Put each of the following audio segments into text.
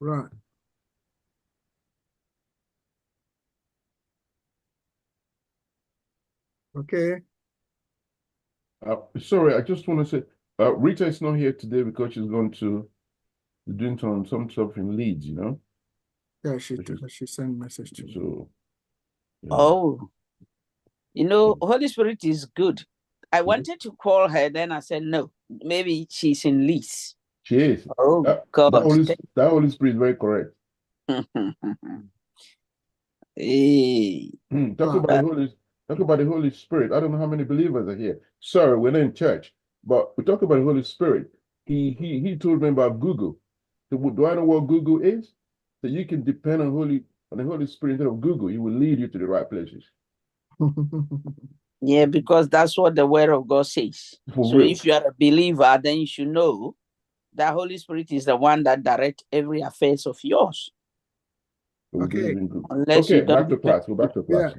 Right. Okay. Sorry, I just want to say, Rita is not here today because she's going to doing some stuff in Leeds, you know. Yeah, she sent message to me. So, yeah. Oh, Holy Spirit is good. I wanted to call her, then I said no. Maybe she's in Leeds. She is. Oh God, that Holy Spirit is very correct. Hey. Talk about the Holy Spirit. I don't know how many believers are here. Sorry, we're not in church, but we talk about the Holy Spirit. He told me about Google. So, do I know what Google is? So you can depend on the Holy Spirit instead of Google. He will lead you to the right places. Yeah, because that's what the Word of God says. So if you are a believer, then you should know that Holy Spirit is the one that directs every affairs of yours. Okay. Unless you don't back to class. Go back to class.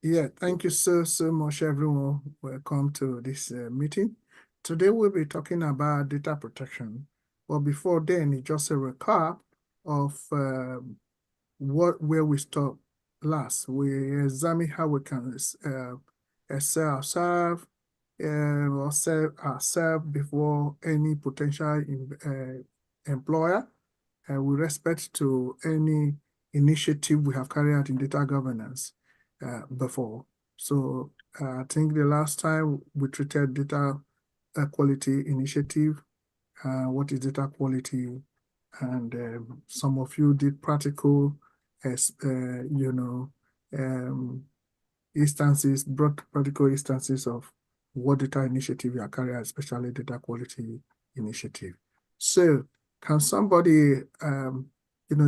Yeah. Thank you so much, everyone. Welcome to this meeting. Today we'll be talking about data protection. But before then, it's just a recap of where we stopped last. We examined how we can sell ourselves or sell ourselves before any potential employer, with respect to any initiative we have carried out in data governance before. So I think the last time we treated data quality initiative, what is data quality, and some of you did practical, instances, brought practical instances of what data initiative you are carrying out, especially data quality initiative. So can somebody,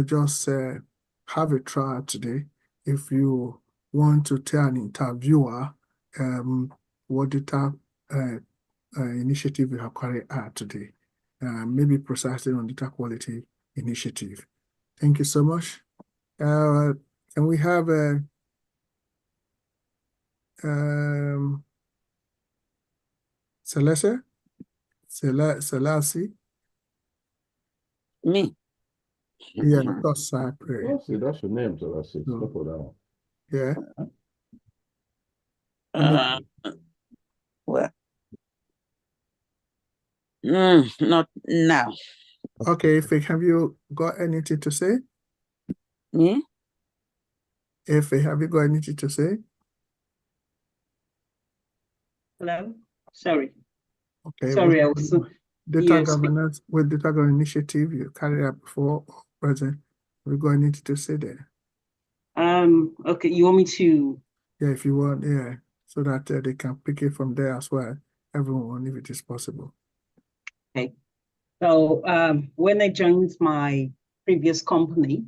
just have a try today if you want to tell an interviewer what data initiative you have carried out today, maybe precisely on data quality initiative. Thank you so much. Can we have a Sylvester? Selassie? Me? Yeah, because I pray. That's your name, Selassie. Stop for that one. Yeah. Well, not now. Okay, Ife, have you got anything to say? Me? Ife, have you got anything to say? Hello? Sorry. Okay. Sorry, I was data governance with data governance initiative you carried out before or present. We got anything to say there? Okay, you want me to? Yeah, if you want, yeah, so that they can pick it from there as well. Everyone, if it is possible. Okay. So when I joined my previous company,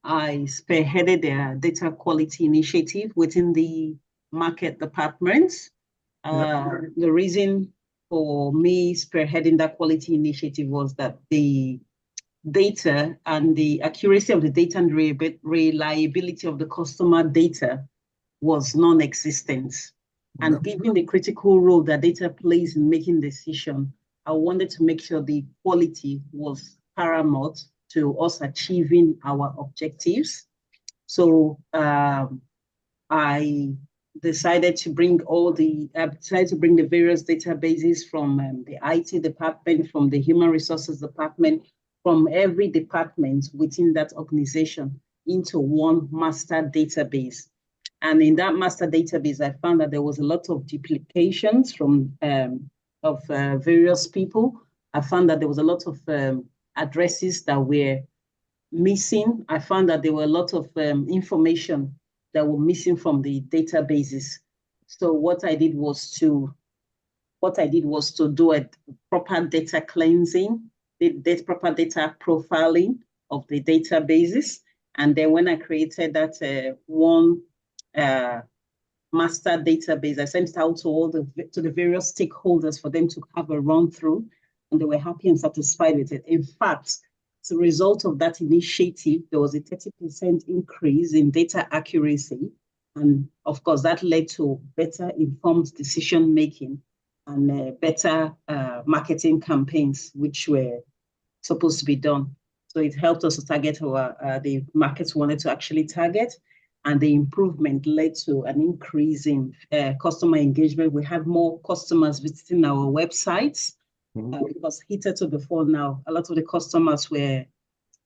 I spearheaded their data quality initiative within the market department. The reason for me spearheading that quality initiative was that the data and the accuracy of the data and reliability of the customer data was non-existent. And given the critical role that data plays in making decisions, I wanted to make sure the quality was paramount to us achieving our objectives. So I decided to bring the various databases from the IT department, from the human resources department, from every department within that organization into one master database. And in that master database, I found that there was a lot of duplications of various people. I found that there was a lot of addresses that were missing. I found that there were a lot of information that were missing from the databases. So what I did was to do a proper data cleansing, proper data profiling of the databases. And then when I created that one master database, I sent it out to the various stakeholders for them to have a run through, and they were happy and satisfied with it. In fact, as a result of that initiative, there was a 30% increase in data accuracy. And of course, that led to better informed decision making and better marketing campaigns, which were supposed to be done. So it helped us to target the markets we wanted to actually target. And the improvement led to an increase in customer engagement. We had more customers visiting our websites because hitherto before now, a lot of the customers were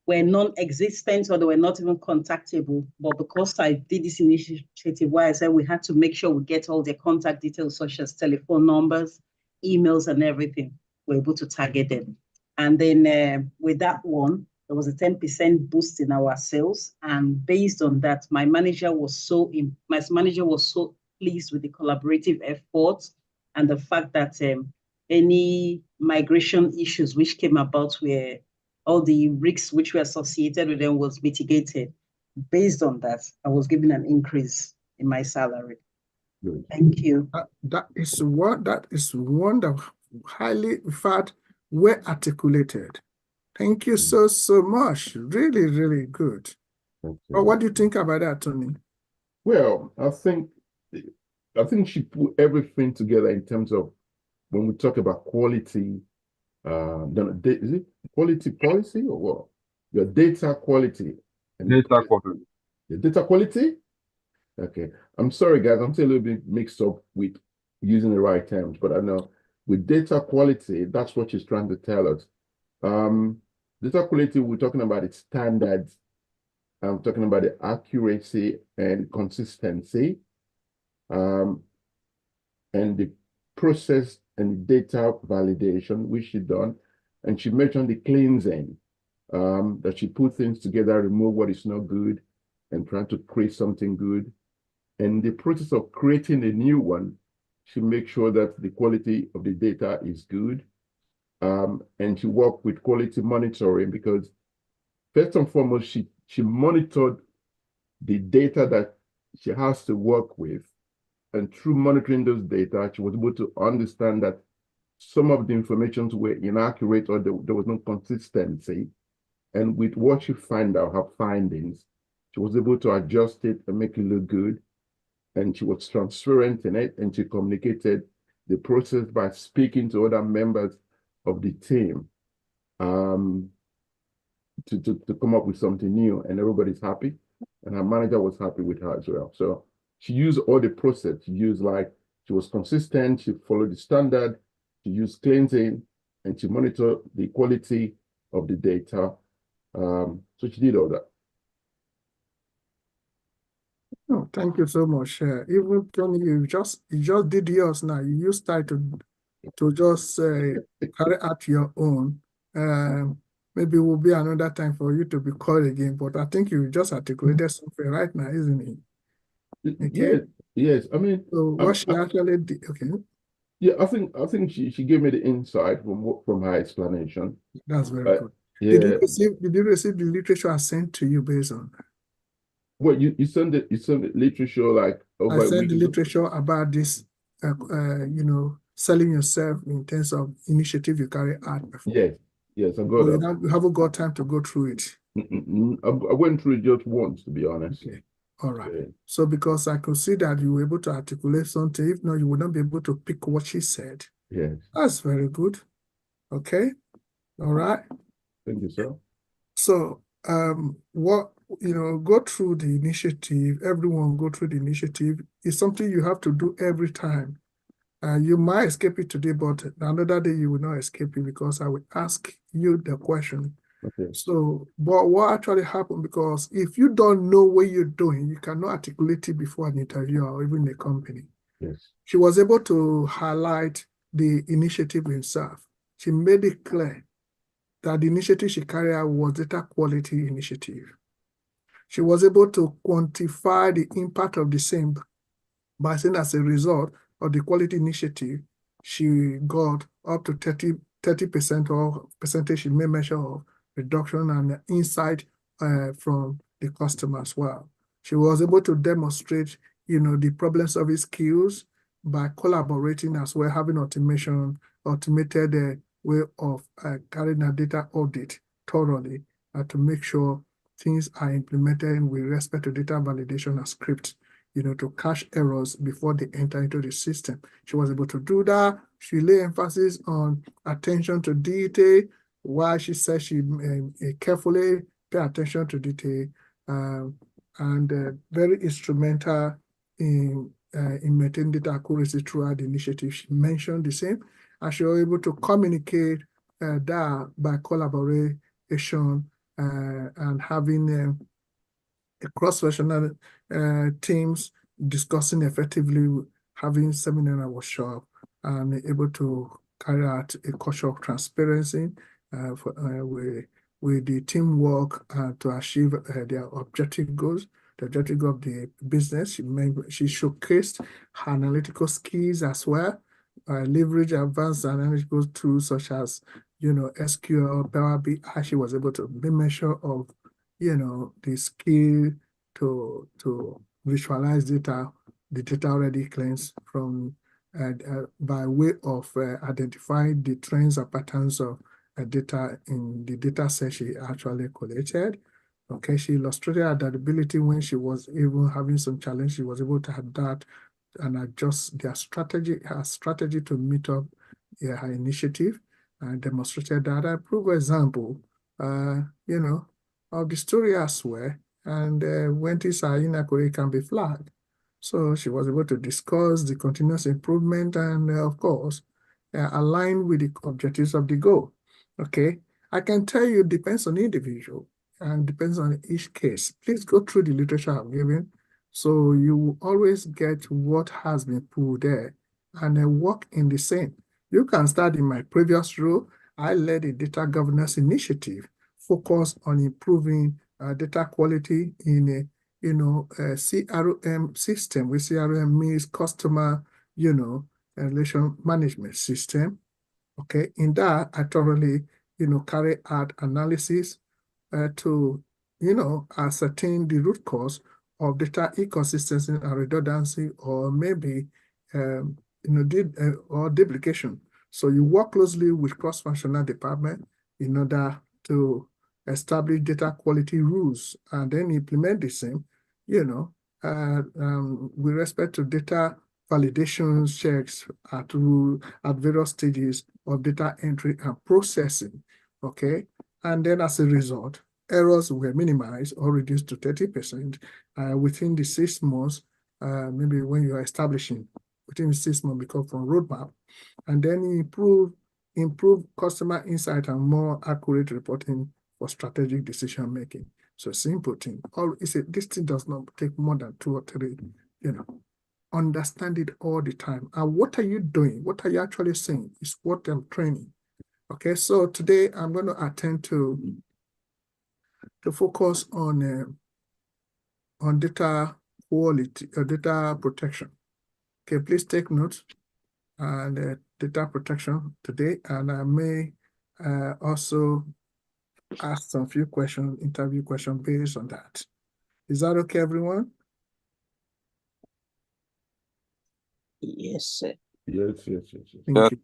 non-existent or they were not even contactable. But because I did this initiative where I said we had to make sure we get all their contact details, such as telephone numbers, emails, and everything, we're able to target them. And then with that one, there was a 10% boost in our sales. And based on that, my manager was so pleased with the collaborative efforts and the fact that any migration issues which came about were all the risks which were associated with them was mitigated. Based on that, I was given an increase in my salary. Good. Thank you. That is wonderful, highly, in fact, well articulated. Thank you so much. Really, really good. But what do you think about that, Tony? Well, I think she put everything together in terms of when we talk about quality. Is it quality policy or what? Your data quality. Data quality. The data quality? Okay. I'm sorry, guys. I'm still a little bit mixed up with using the right terms, but I know with data quality, that's what she's trying to tell us. Data quality, we're talking about its standards. I'm talking about the accuracy and consistency, and the process and data validation, which she done. And she mentioned the cleansing, that she put things together, remove what is not good, and trying to create something good. And the process of creating a new one, she makes sure that the quality of the data is good. And she worked with quality monitoring because first and foremost, she monitored the data that she has to work with. And through monitoring those data, she was able to understand that some of the information were inaccurate or there was no consistency. And with what she found out, her findings, she was able to adjust it and make it look good. And she was transparent in it, and she communicated the process by speaking to other members of the team to come up with something new, and everybody's happy. And her manager was happy with her as well. So she used all the process. She was consistent, she followed the standard, she used cleansing, and she monitored the quality of the data. So she did all that. Oh, thank you so much. Even Tony, you just did yours now. You used time to just carry out your own. Maybe it will be another time for you to be called again, but I think you just articulated something right now, isn't it? Okay. Yes. I mean, so what she actually did, okay. Yeah, I think she gave me the insight from her explanation. That's very good. Yeah. Did you receive the literature I sent to you based on that? Well, you send the literature like over I sent the literature about this, selling yourself in terms of initiative you carry out before. Yes, I got that. You haven't got time to go through it. I went through it just once, to be honest. Okay, all right. Yeah. So because I could see that you were able to articulate something, if not, you would not be able to pick what she said. Yes. That's very good. Okay, all right. Thank you, sir. So, go through the initiative. Everyone go through the initiative. It's something you have to do every time. You might escape it today, but another day you will not escape it because I will ask you the question. Okay. So, but what actually happened, because if you don't know what you're doing, you cannot articulate it before an interview or even a company. Yes. She was able to highlight the initiative itself. She made it clear that the initiative she carried out was data quality initiative. She was able to quantify the impact of the same by saying as a result of the quality initiative, she got up to 30% or percentage she may measure of reduction and insight from the customer as well. She was able to demonstrate, the problem solving skills by collaborating as well, having automated way of carrying a data audit thoroughly to make sure things are implemented with respect to data validation and script, to catch errors before they enter into the system. She was able to do that. She laid emphasis on attention to detail, Why she says she carefully pay attention to detail and very instrumental in maintaining data accuracy throughout the initiative. She mentioned the same, and she was able to communicate that by collaboration and having a cross-functional teams discussing effectively, having seminar and workshop, and able to carry out a culture of transparency with the teamwork to achieve their objective goals, the objective of the business. She showcased her analytical skills as well, leverage advanced analytical tools such as, SQL, Power BI. She was able to be measure of, the skill to visualize data, the data already cleansed from by way of identifying the trends or patterns of data in the data set she actually collected. Okay, she illustrated adaptability when she was even having some challenge. She was able to adapt and adjust her strategy to meet up her initiative, and demonstrated that. I prove example, of the story as well, and when things are inaccurate, can be flagged. So she was able to discuss the continuous improvement and, of course, align with the objectives of the goal. Okay, I can tell you it depends on the individual and depends on each case. Please go through the literature I've given, so you will always get what has been put there and work in the same. You can start in my previous role. I led a data governance initiative focused on improving data quality in a CRM system. With CRM means customer, relation management system. Okay, in that I thoroughly, carry out analysis to, ascertain the root cause of data inconsistency and redundancy, or maybe, or duplication. So you work closely with cross-functional department in order to establish data quality rules and then implement the same, with respect to data validation checks at various stages of data entry and processing. Okay, and then as a result, errors were minimized or reduced to 30% within the 6 months, maybe when you are establishing within 6 months because from roadmap, and then improve customer insight and more accurate reporting for strategic decision making. So simple thing. This thing does not take more than 2 or 3, understand it all the time. And what are you doing? What are you actually saying is what I'm training. Okay, so today I'm going to attend to focus on data quality or data protection. Okay, please take note and data protection today, and I may also ask some few questions, interview questions based on that. Is that okay, everyone? Yes, sir. Yes. Thank you.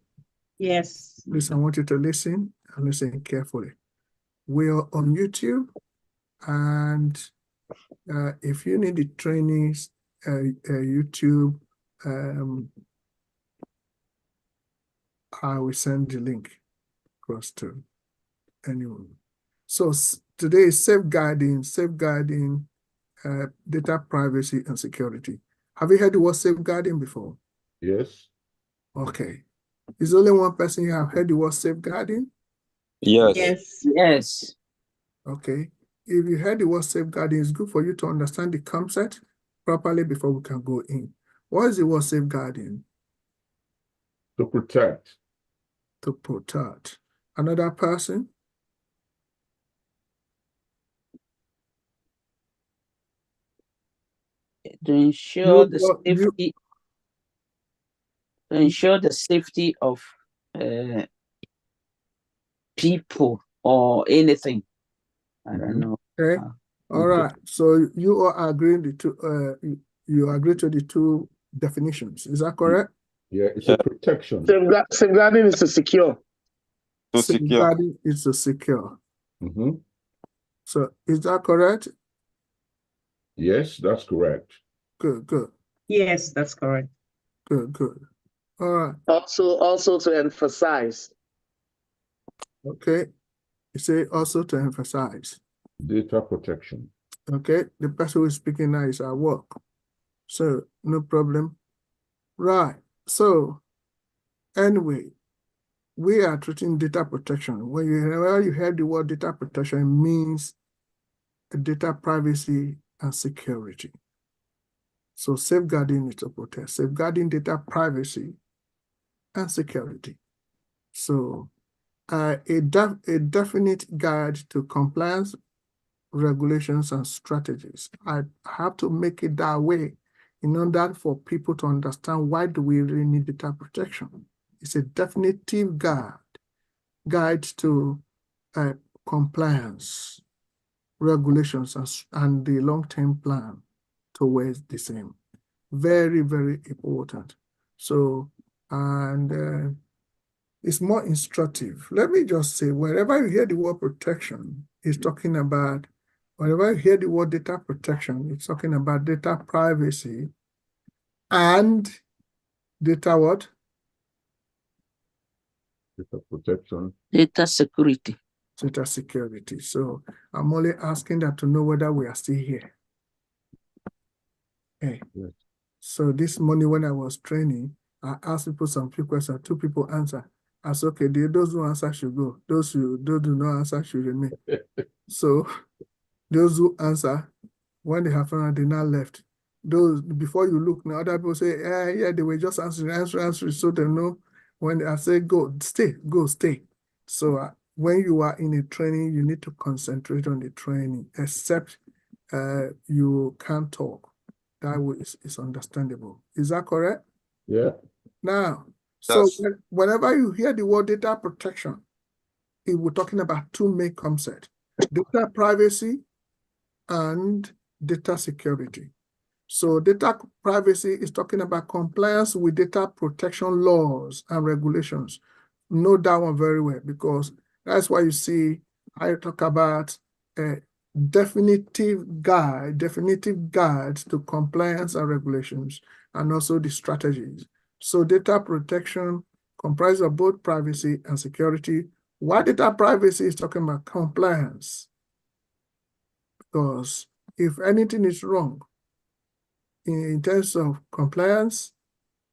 Yes. Please, I want you to listen and listen carefully. We are on YouTube, and if you need the trainings, YouTube, I will send the link across to anyone. So today is safeguarding data privacy and security. Have you heard the word safeguarding before? Yes. Okay. Is only one person who have heard the word safeguarding? Yes. Yes. Okay. If you heard the word safeguarding, it's good for you to understand the concept properly before we can go in. What is the word safeguarding? To protect. To protect. Another person? To ensure the safety. To ensure the safety of people or anything. I don't know. Okay. All right. So you are agreeing you agree to the two definitions. Is that correct? Yeah, it's a protection. Safeguarding is to secure. Safeguarding is to secure. So is that correct? Yes, that's correct. Good. Yes, that's correct. Good. All right. Also to emphasize. Okay. You say also to emphasize. Data protection. Okay, the person who is speaking now is at work. So no problem. Right. So anyway, we are treating data protection. Whenever you hear the word data protection, it means data privacy and security. So safeguarding is to protect, safeguarding data privacy and security. So a definite guide to compliance, regulations, and strategies. I have to make it that way in order for people to understand why do we really need data protection. It's a definitive guide to compliance, regulations, and the long-term plan towards the same. Very, very important. So, and it's more instructive. Let me just say, wherever you hear the word protection, it's talking about, whenever you hear the word data protection, it's talking about data privacy and data what? Data protection. Data security. Data security. So I'm only asking that to know whether we are still here. Okay. Yes. So this morning when I was training, I asked people some few questions, 2 people answer. I said, okay, those who answer should go. Those who do not answer should remain. So those who answer, when they have found, they now left. Those, before you look, now other people say, yeah, they were just answering, so they know. When I say go, stay. So when you are in a training, you need to concentrate on the training, except you can't talk. That is understandable. Is that correct? Yeah. Now, so whenever you hear the word data protection, we're talking about 2 main concepts: data privacy and data security. So data privacy is talking about compliance with data protection laws and regulations. Know that one very well, because that's why you see I talk about a definitive guide to compliance and regulations, and also the strategies. So data protection comprises of both privacy and security. Why data privacy is talking about compliance? Because if anything is wrong in terms of compliance,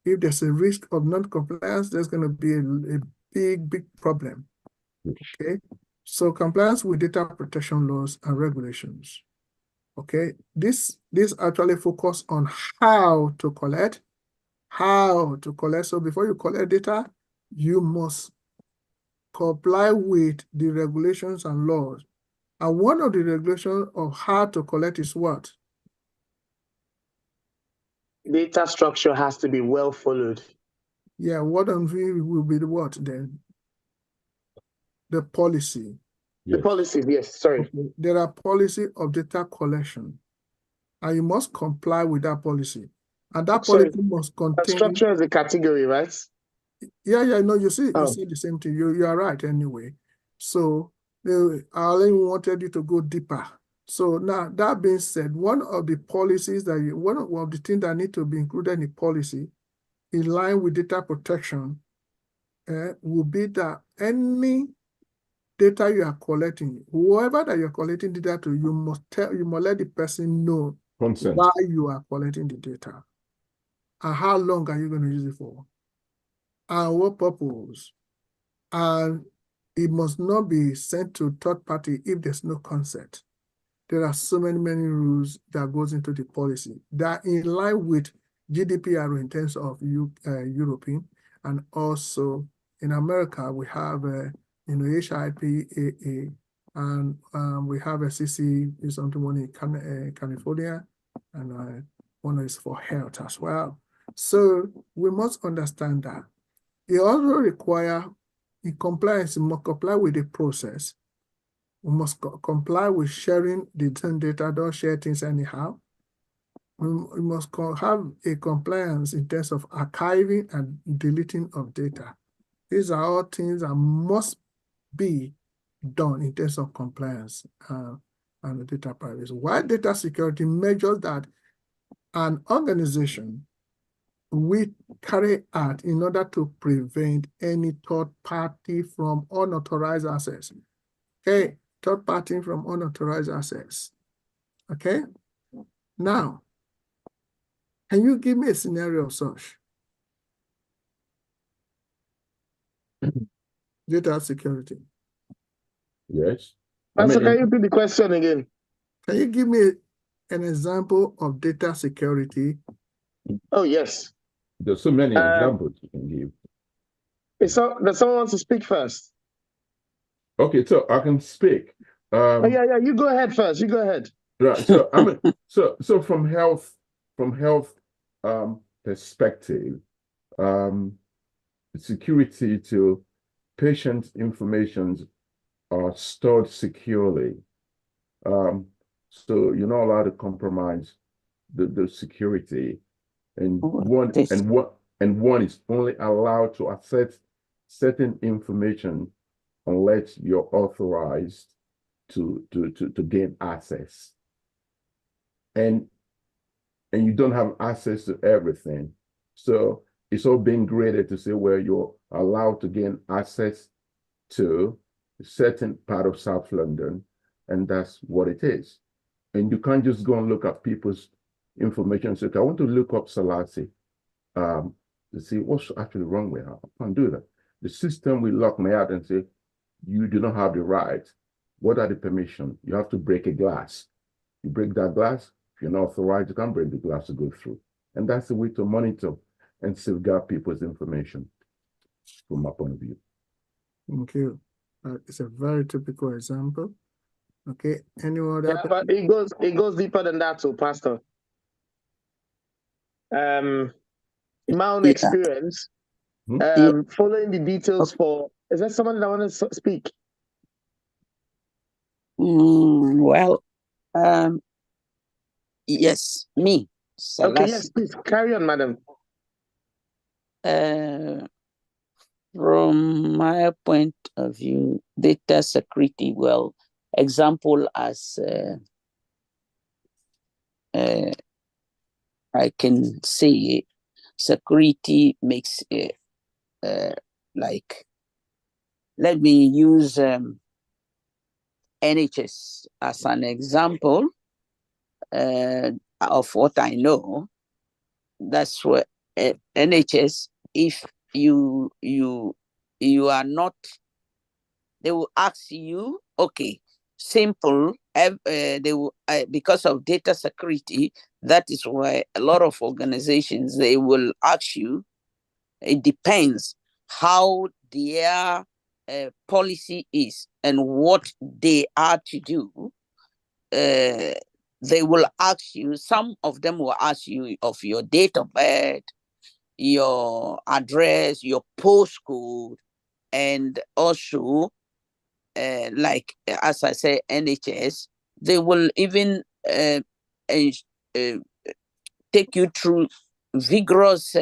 if there's a risk of non-compliance, there's going to be a big problem. Okay, so compliance with data protection laws and regulations. Okay, this actually focus on how to collect. So before you collect data, you must comply with the regulations and laws. And one of the regulations of how to collect is what? Data structure has to be well followed. Yeah, what will be the what then? The policy. Yes. The policies, yes, sorry. Okay. There are policy of data collection, and you must comply with that policy. And that policy must contain... Structure is a category, right? Yeah, no, you see the same thing. You are right anyway. So I only wanted you to go deeper. So now, that being said, one of the policies one of the things that need to be included in the policy in line with data protection will be that any data you are collecting, whoever that you're collecting data to, you must let the person know consent why you are collecting the data and how long are you going to use it for and what purpose. And it must not be sent to third party if there's no consent. There are so many rules that goes into the policy that in line with GDPR in terms of European, and also in America we have HIPAA, and we have a CC is something one in California, and one is for health as well. So we must understand that it also require in compliance, we must comply with the process. We must comply with sharing the data, don't share things anyhow. We must have a compliance in terms of archiving and deleting of data. These are all things that must be done in terms of compliance and data privacy. While data security measures that an organization we carry out in order to prevent any third party from unauthorized access. Okay, third party from unauthorized access. Okay, now, can you give me a scenario of such? Data security. Yes. Pastor, can you repeat the question again? Can you give me an example of data security? Oh, yes. There's so many examples you can give. Does someone want to speak first? Okay, so I can speak. Oh, yeah, you go ahead first. You go ahead. Right. So I mean, so from health perspective, security to patient information are stored securely. So you're not allowed to compromise the security, and one is only allowed to access certain information unless you're authorized to gain access. And you don't have access to everything. So it's all being graded to say where you're allowed to gain access to a certain part of South London, and that's what it is. And you can't just go and look at people's information and say, okay, I want to look up Salasi to see what's actually wrong with her. I can't do that. The system will lock me out and say, you do not have the right. What are the permissions? You have to break a glass. You break that glass, if you're not authorized, you can't break the glass to go through. And that's the way to monitor and safeguard people's information from my point of view. Thank you. It's a very typical example. Okay, any other? Yeah, but it goes deeper than that, so Pastor. In my own experience, following the details for, is there someone that wants to speak? Well, yes, me. Okay, yes, please carry on, madam. From my point of view, data security, well, example as I can say, security makes like, let me use NHS as an example of what I know. That's where NHS, if you are not, they will ask you, okay, simple, they will, because of data security, that is why a lot of organizations, they will ask you, it depends how their policy is and what they are to do. They will ask you, some of them will ask you of your date of birth, your address, your postcode, and also, like as I say, NHS, they will even take you through vigorous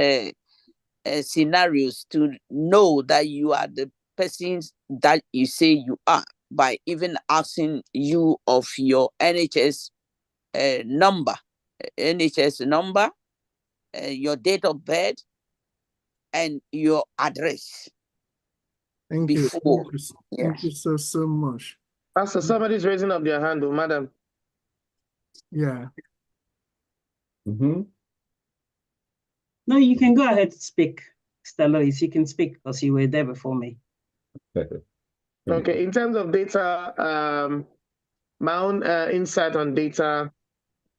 scenarios to know that you are the persons that you say you are, by even asking you of your NHS number, your date of birth, and your address. Thank you. Thank you so much. Pastor, somebody's raising up their hand, madam. Yeah. Mm-hmm. No, you can go ahead to speak, Mr. Lois. You can speak because you were there before me. Okay, in terms of data, my own insight on data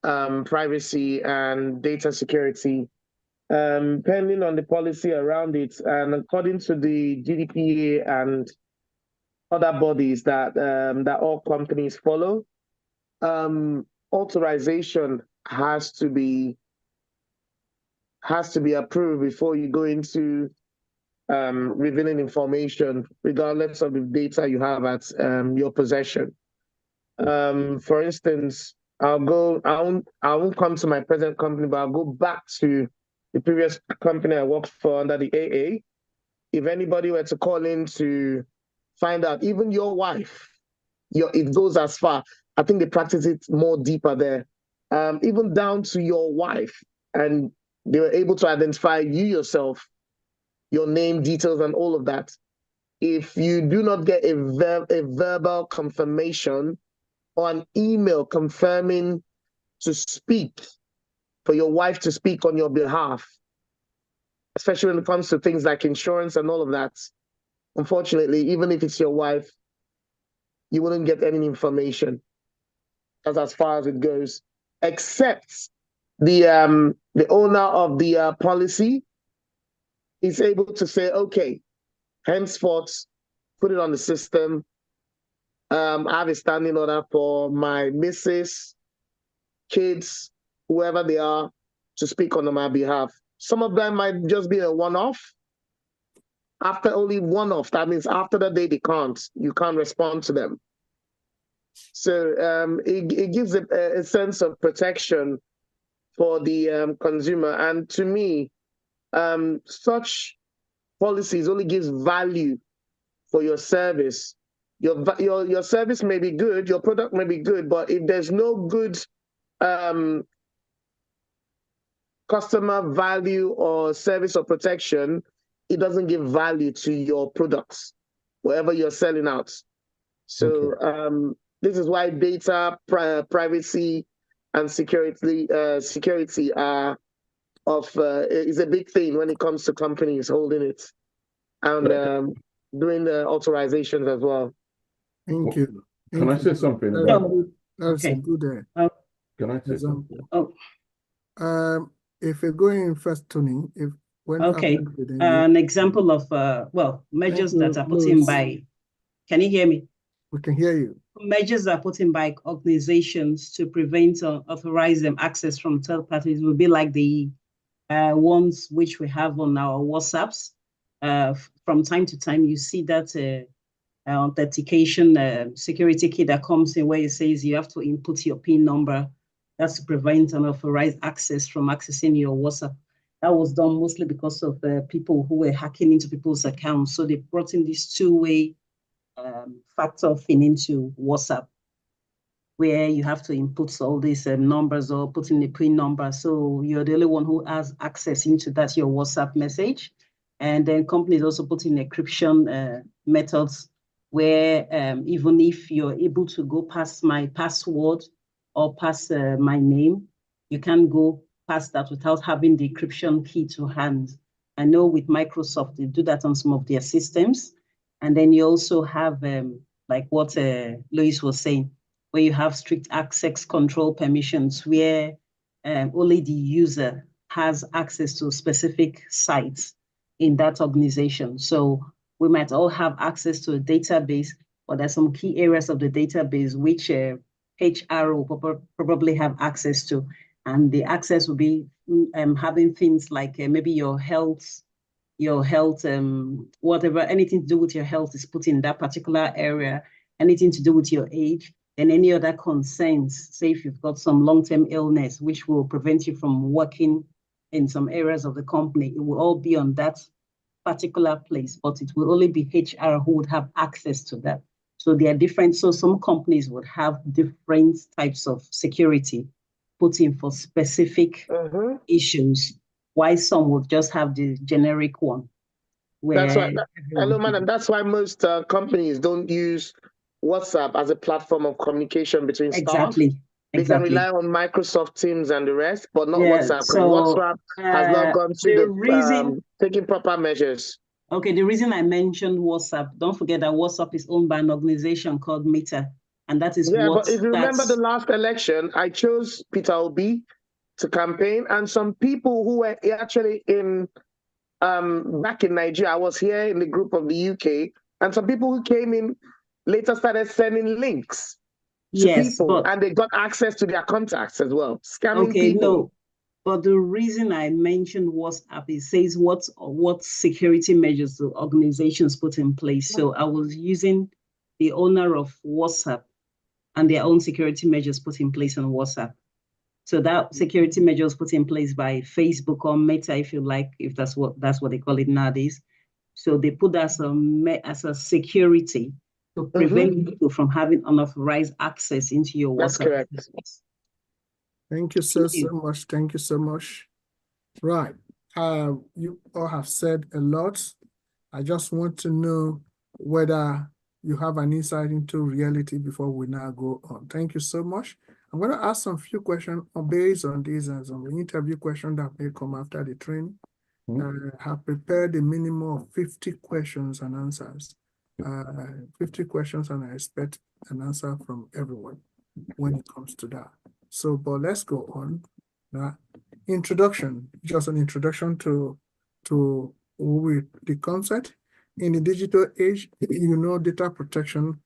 privacy and data security, depending on the policy around it, and according to the GDPR and other bodies that that all companies follow, authorization has to be approved before you go into revealing information, regardless of the data you have at your possession. For instance, I won't come to my present company, but I'll go back to the previous company I worked for under the AA. If anybody were to call in to find out, even your wife, it goes as far. I think they practice it more deeper there, even down to your wife, and they were able to identify you yourself, your name, details, and all of that. if you do not get a verbal confirmation or an email confirming to speak, for your wife to speak on your behalf, especially when it comes to things like insurance and all of that, unfortunately, even if it's your wife, you wouldn't get any information. That's as far as it goes, except the owner of the policy is able to say, okay, henceforth, put it on the system. I have a standing order for my missus, kids, whoever they are, to speak on my behalf. Some of them might just be a one-off. After only one-off, that means after the day you can't respond to them. So it gives a sense of protection for the consumer. And to me, such policies only gives value for your service. Your service may be good, your product may be good, but if there's no good customer value or service or protection, it doesn't give value to your products, wherever you're selling out. So this is why data privacy and security are is a big thing when it comes to companies holding it and doing the authorizations as well. Thank you. Can I say something? That's a good Can I say example. something? If you're going first, Tony, an example of measures that are put in by. Can you hear me? We can hear you. Measures are put in by organizations to prevent or authorize them access from third parties will be like the ones which we have on our WhatsApps. From time to time, you see that authentication security key that comes in where it says you have to input your PIN number. That's to prevent unauthorized access from accessing your WhatsApp. That was done mostly because of people who were hacking into people's accounts. So they brought in this two-way factor thing into WhatsApp, where you have to input all these numbers or put in the PIN number. So you're the only one who has access into that, your WhatsApp message. And then companies also put in encryption methods where even if you're able to go past my password or past my name, you can't go past that without having the encryption key to hand. I know with Microsoft, they do that on some of their systems. And then you also have, like what Lois was saying, where you have strict access control permissions where only the user has access to specific sites in that organization. So we might all have access to a database, but there's some key areas of the database which HR will probably have access to. And the access will be having things like maybe your health, whatever, anything to do with your health is put in that particular area, anything to do with your age, and any other concerns, say if you've got some long-term illness, which will prevent you from working in some areas of the company, it will all be on that particular place, but it will only be HR who would have access to that. So they are different. So some companies would have different types of security put in for specific issues, while some would just have the generic one. That's why, hello, madam. That's why most companies don't use WhatsApp as a platform of communication between staff. They can rely on Microsoft Teams and the rest, but not WhatsApp. So WhatsApp has not gone through the reason taking proper measures. Okay, the reason I mentioned WhatsApp, don't forget that WhatsApp is owned by an organization called Meta, and that is but if you remember the last election, I chose Peter Obi to campaign, and some people who were actually in back in Nigeria, I was here in the group of the UK, and some people who came in later started sending links to people, and they got access to their contacts as well, scamming people. No, but the reason I mentioned WhatsApp, it says what security measures the organizations put in place. So I was using the owner of WhatsApp and their own security measures put in place on WhatsApp. So that security measures put in place by Facebook or Meta, if you like, if that's what they call it nowadays. So they put that as a security to prevent people from having unauthorized access into your WhatsApp. That's correct. Thank you so much. Thank you so much. Right. You all have said a lot. I just want to know whether you have an insight into reality before we now go on. Thank you so much. I'm going to ask some few questions based on these and some interview questions that may come after the training. I have prepared a minimum of 50 questions and answers. 50 questions, and I expect an answer from everyone when it comes to that. So, but let's go on. Now, introduction, just an introduction to the concept. In the digital age, you know, data protection,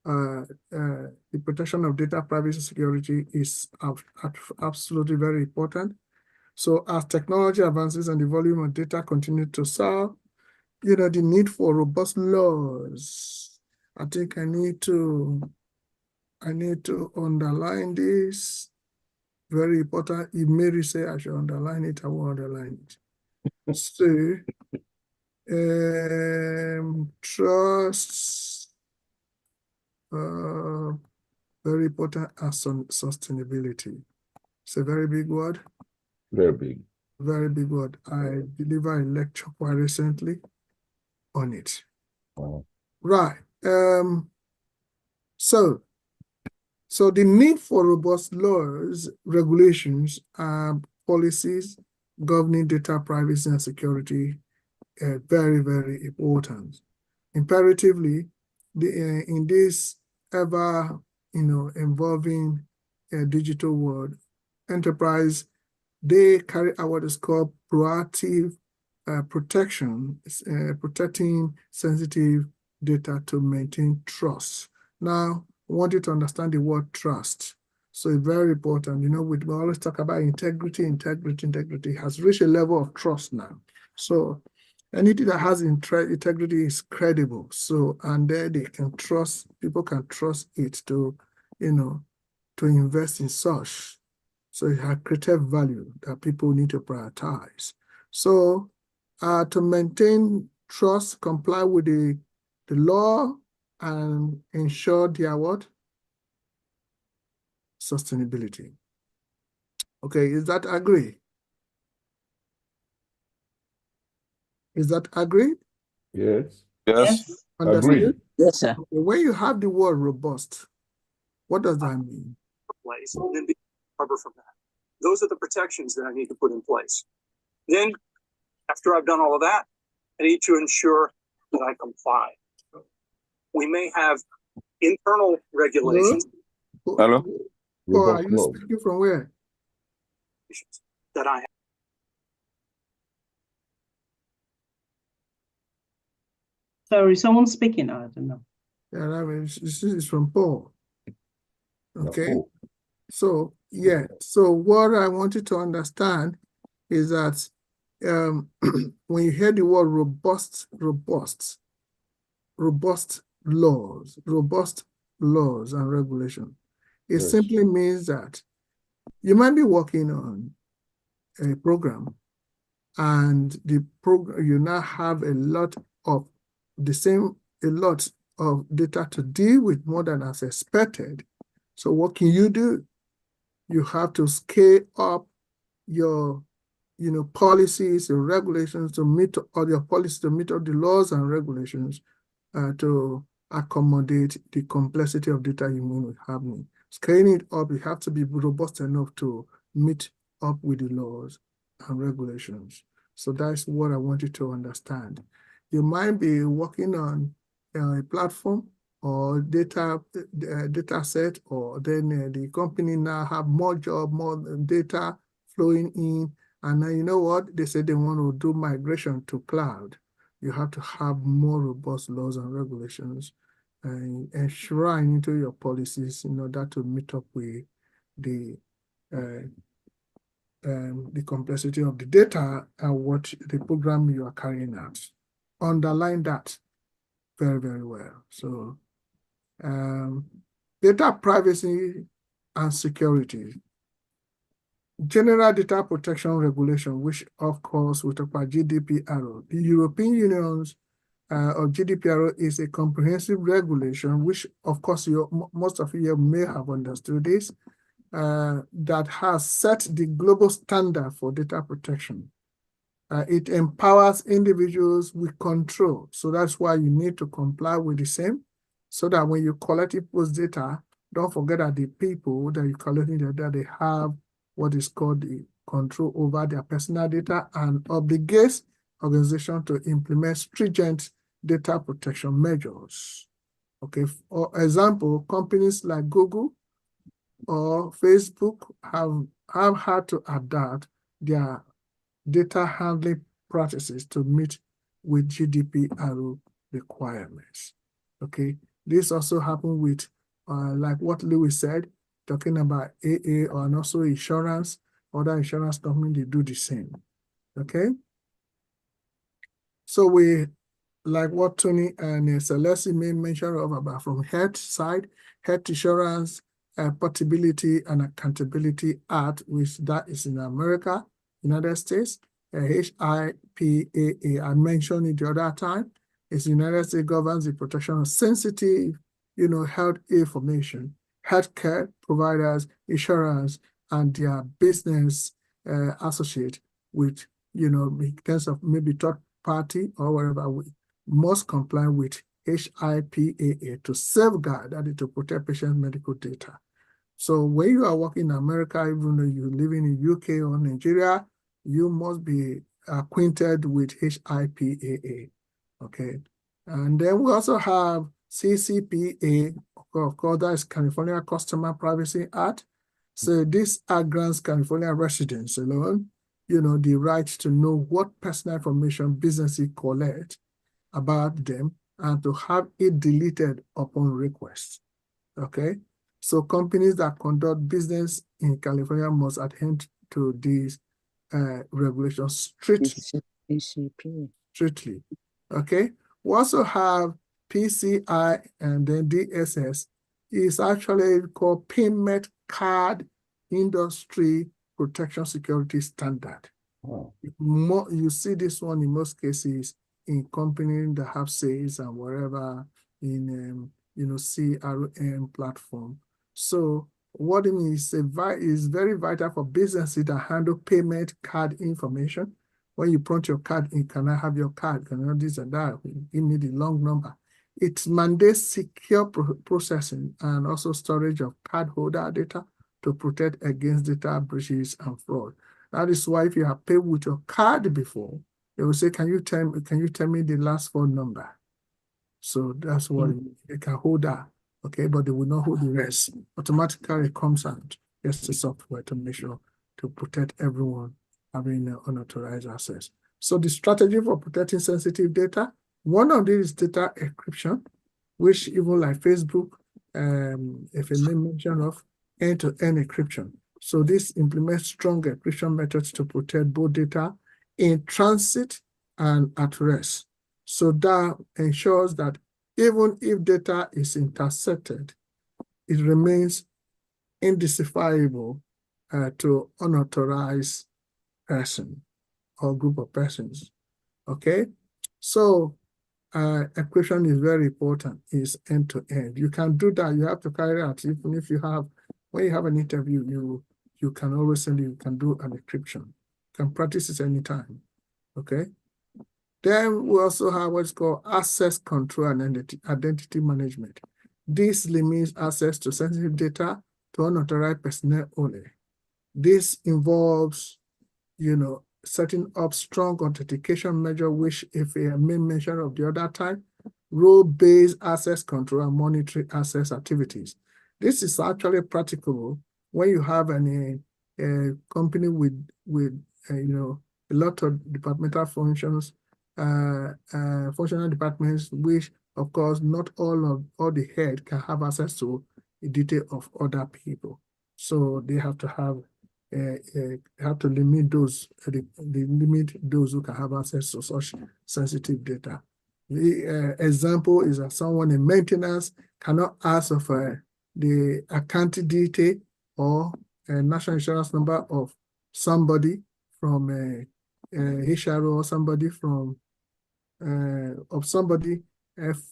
the protection of data privacy security is absolutely very important. So as technology advances and the volume of data continue to soar, you know, the need for robust laws. I think I need to underline this. Very important. If Mary say I should underline it, I will underline it. So, trust, very important as sustainability. It's a very big word. Very big. Very big word. I delivered a lecture quite recently on it. Wow. Right. So the need for robust laws, regulations, policies governing data privacy and security are very, very important. Imperatively, in this ever, evolving digital world, enterprise, they carry out what is called proactive protection, protecting sensitive data to maintain trust. Now, I want you to understand the word trust. So it's very important. You know, we always talk about integrity. Integrity has reached a level of trust now. So anything that has integrity is credible. So, and there they can trust, people can trust it to, to invest in such. So it has created value that people need to prioritize. So to maintain trust, comply with the law, and ensure their what? Sustainability. Okay, is that agree? Is that agree? Yes. Yes. Understood? Agreed. Yes, sir. Okay, when you have the word robust, what does that mean? Place and then recover from that. Those are the protections that I need to put in place. Then, after I've done all of that, I need to ensure that I comply. We may have internal regulations Hello? Oh, are Robust you laws. speaking from where? that I have. Sorry, someone's speaking. I don't know. Yeah, I mean, this is from Paul. Okay. Cool. So, yeah. So what I want you to understand is that when you hear the word robust laws and regulation, it Yes. simply means that you might be working on a program, and the program, you now have a lot of data to deal with, more than as expected. So what can you do? You have to scale up your policies and regulations to meet all your policies, to meet all the laws and regulations to accommodate the complexity of data you want to have. Scaling it up, you have to be robust enough to meet up with the laws and regulations. So that's what I want you to understand. You might be working on a platform or data set, or then the company now have more job, more data flowing in, and now you know what? They say they want to do migration to cloud. You have to have more robust laws and regulations and enshrine into your policies in order to meet up with the complexity of the data and what the program you are carrying out. Underline that very, very well. So data privacy and security. General Data Protection Regulation, which of course we talk about GDPR. The European Union's of GDPR is a comprehensive regulation, which of course most of you may have understood this, that has set the global standard for data protection. It empowers individuals with control. So that's why you need to comply with the same, so that when you collect people's data, don't forget that the people that you're collecting the data, they have what is called the control over their personal data, and obligates organization to implement stringent data protection measures. Okay, for example, companies like Google or Facebook have had to adapt their data handling practices to meet with GDPR requirements. Okay, this also happened with like what Lewis said, talking about AA, and also insurance. Other insurance companies, they do the same. Okay, so we, like what Tony and Celeste made mention of about from health side, Health Insurance Portability and Accountability Act, which that is in America, United States, HIPAA, I mentioned it the other time. It's United States governs the protection of sensitive, health information, healthcare providers, insurance, and their business associate with, in terms of maybe third party or whatever, we must comply with HIPAA to safeguard, that is to protect patient medical data. So when you are working in America, even though you're living in UK or Nigeria, you must be acquainted with HIPAA, okay? And then we also have CCPA, of course, that is California Customer Privacy Act. So this act grants California residents alone, the right to know what personal information businesses collect about them and to have it deleted upon request, okay? So companies that conduct business in California must adhere to these regulations strictly. Strictly, okay? We also have PCI and then DSS is actually called Payment Card Industry Protection Security Standard. Oh. You see this one in most cases in companies that have sales and wherever in CRM platform. So what it means is very vital for businesses that handle payment card information. When you print your card, you cannot have your card, cannot this and that. Give me the long number. It mandates secure processing and also storage of cardholder data to protect against data breaches and fraud. That is why if you have paid with your card before, they will say, can you tell me the last phone number? So that's what they can hold that, okay, but they will not hold the rest. Automatically it comes out. It's the software to make sure to protect everyone having unauthorized access. So the strategy for protecting sensitive data, one of these is data encryption, which even like Facebook, if I may mention of end-to-end encryption. So this implements strong encryption methods to protect both data in transit and at rest. So that ensures that even if data is intercepted, it remains indecipherable to unauthorized person or group of persons, okay? So encryption is very important, is end-to-end. You can do that, you have to carry out, even if you have, when you have an interview, you can always send you can do an encryption. You can practice it anytime, okay? Then we also have what's called access control and identity management. This limits access to sensitive data to unauthorized personnel only. This involves, setting up strong authentication measure, which if I may mention of the other time, role-based access control and monitoring access activities. This is actually practicable when you have a company with a lot of departmental functions, functional departments, which of course not all the head can have access to the detail of other people. So they have to limit those, limit those who can have access to such sensitive data. The example is that someone in maintenance cannot ask of the account detail or a national insurance number of somebody from HRO or somebody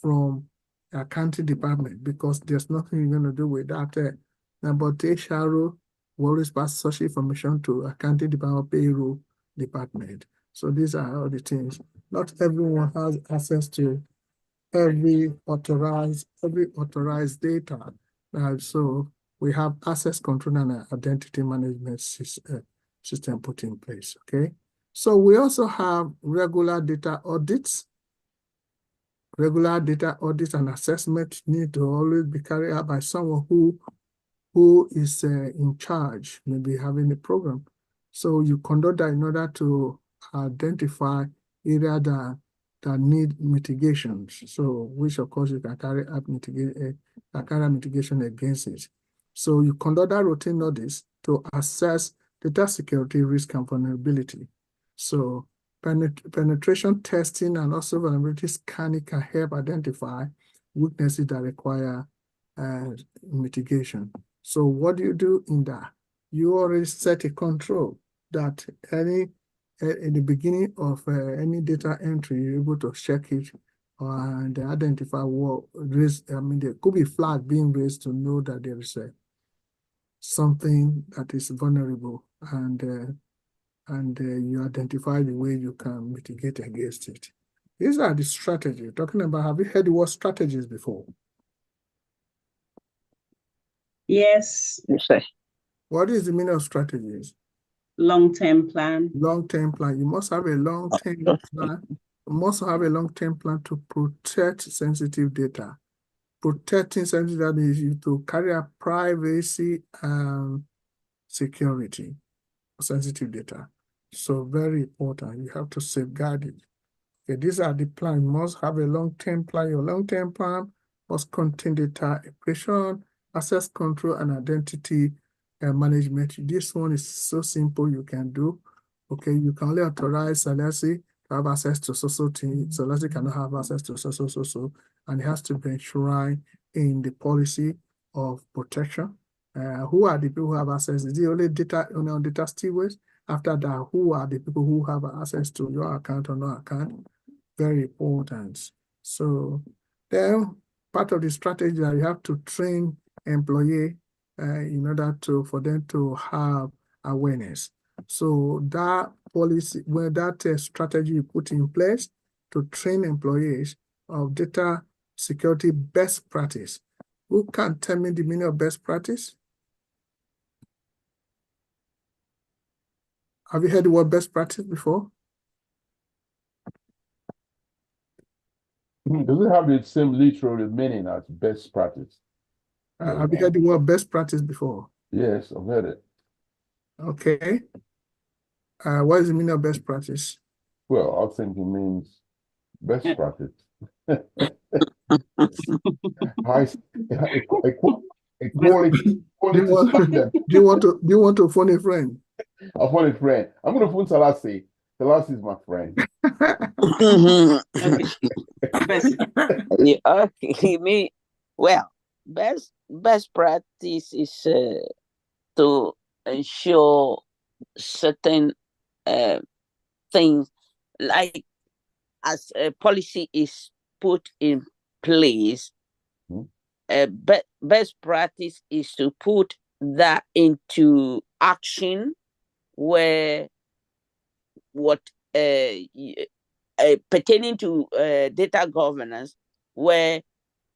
from accounting department, because there's nothing you're going to do with that. But HRO will always pass such information to accounting department, payroll department. So these are all the things. Not everyone has access to every authorized data. So we have access control and identity management system put in place, okay? So we also have regular data audits. Regular data audits and assessment need to always be carried out by someone who is in charge, maybe having a program. So you conduct that in order to identify areas that need mitigations. So which of course you can carry out mitigation against it. So you conduct that routine audits to assess data security risk and vulnerability. So penetration testing and also vulnerability scanning can help identify weaknesses that require mitigation. So what do you do in that? You already set a control that in the beginning of any data entry, you're able to check it and identify what risk. I mean, there could be flag being raised to know that there is something that is vulnerable, and you identify the way you can mitigate against it. These are the strategies. Talking about, have you heard the word strategies before? Yes. Yes. What is the meaning of strategies? Long-term plan. Long-term plan. You must have a long-term plan. You must have a long-term plan to protect sensitive data. Protecting sensitive data is you to carry out privacy and security of sensitive data. So very important. You have to safeguard it. Okay, these are the plans. You must have a long-term plan. Your long-term plan must contain data equation, access control, and identity management. This one is so simple you can do. Okay, you can only authorize Sylvester to have access to so thing. Sylvester cannot have access to so, and it has to be enshrined in the policy of protection. Who are the people who have access? Is it only data on data stewards? After that, who are the people who have access to your account or no account? Very important. So then part of the strategy that you have to train employee in order for them to have awareness. So that policy, that strategy you put in place to train employees of data security best practice. Who can tell me the meaning of best practice? Have you heard the word best practice before? Does it have the same literal meaning as best practice? Have you heard the word best practice before? Yes, I've heard it. Okay. What is the meaning of best practice? Well, I think it means best practice. High, equality standard. Do you want to phone a friend? I phone a friend. I'm gonna phone Selassie. Selassie is my friend. Okay. Best. Yeah, okay, best practice is to ensure certain things, like as a policy is put in place. Best practice is to put that into action, where what pertaining to data governance, where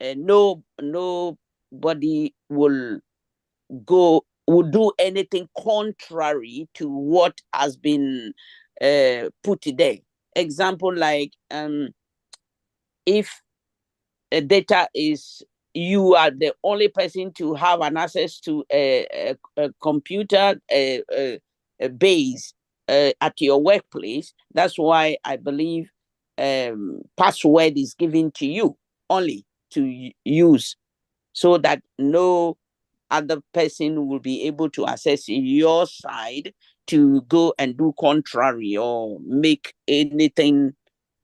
nobody will do anything contrary to what has been put there. Example, like if data is, you are the only person to have an access to a computer base at your workplace. That's why I believe password is given to you only to use, so that no other person will be able to access your side to go and do contrary or make anything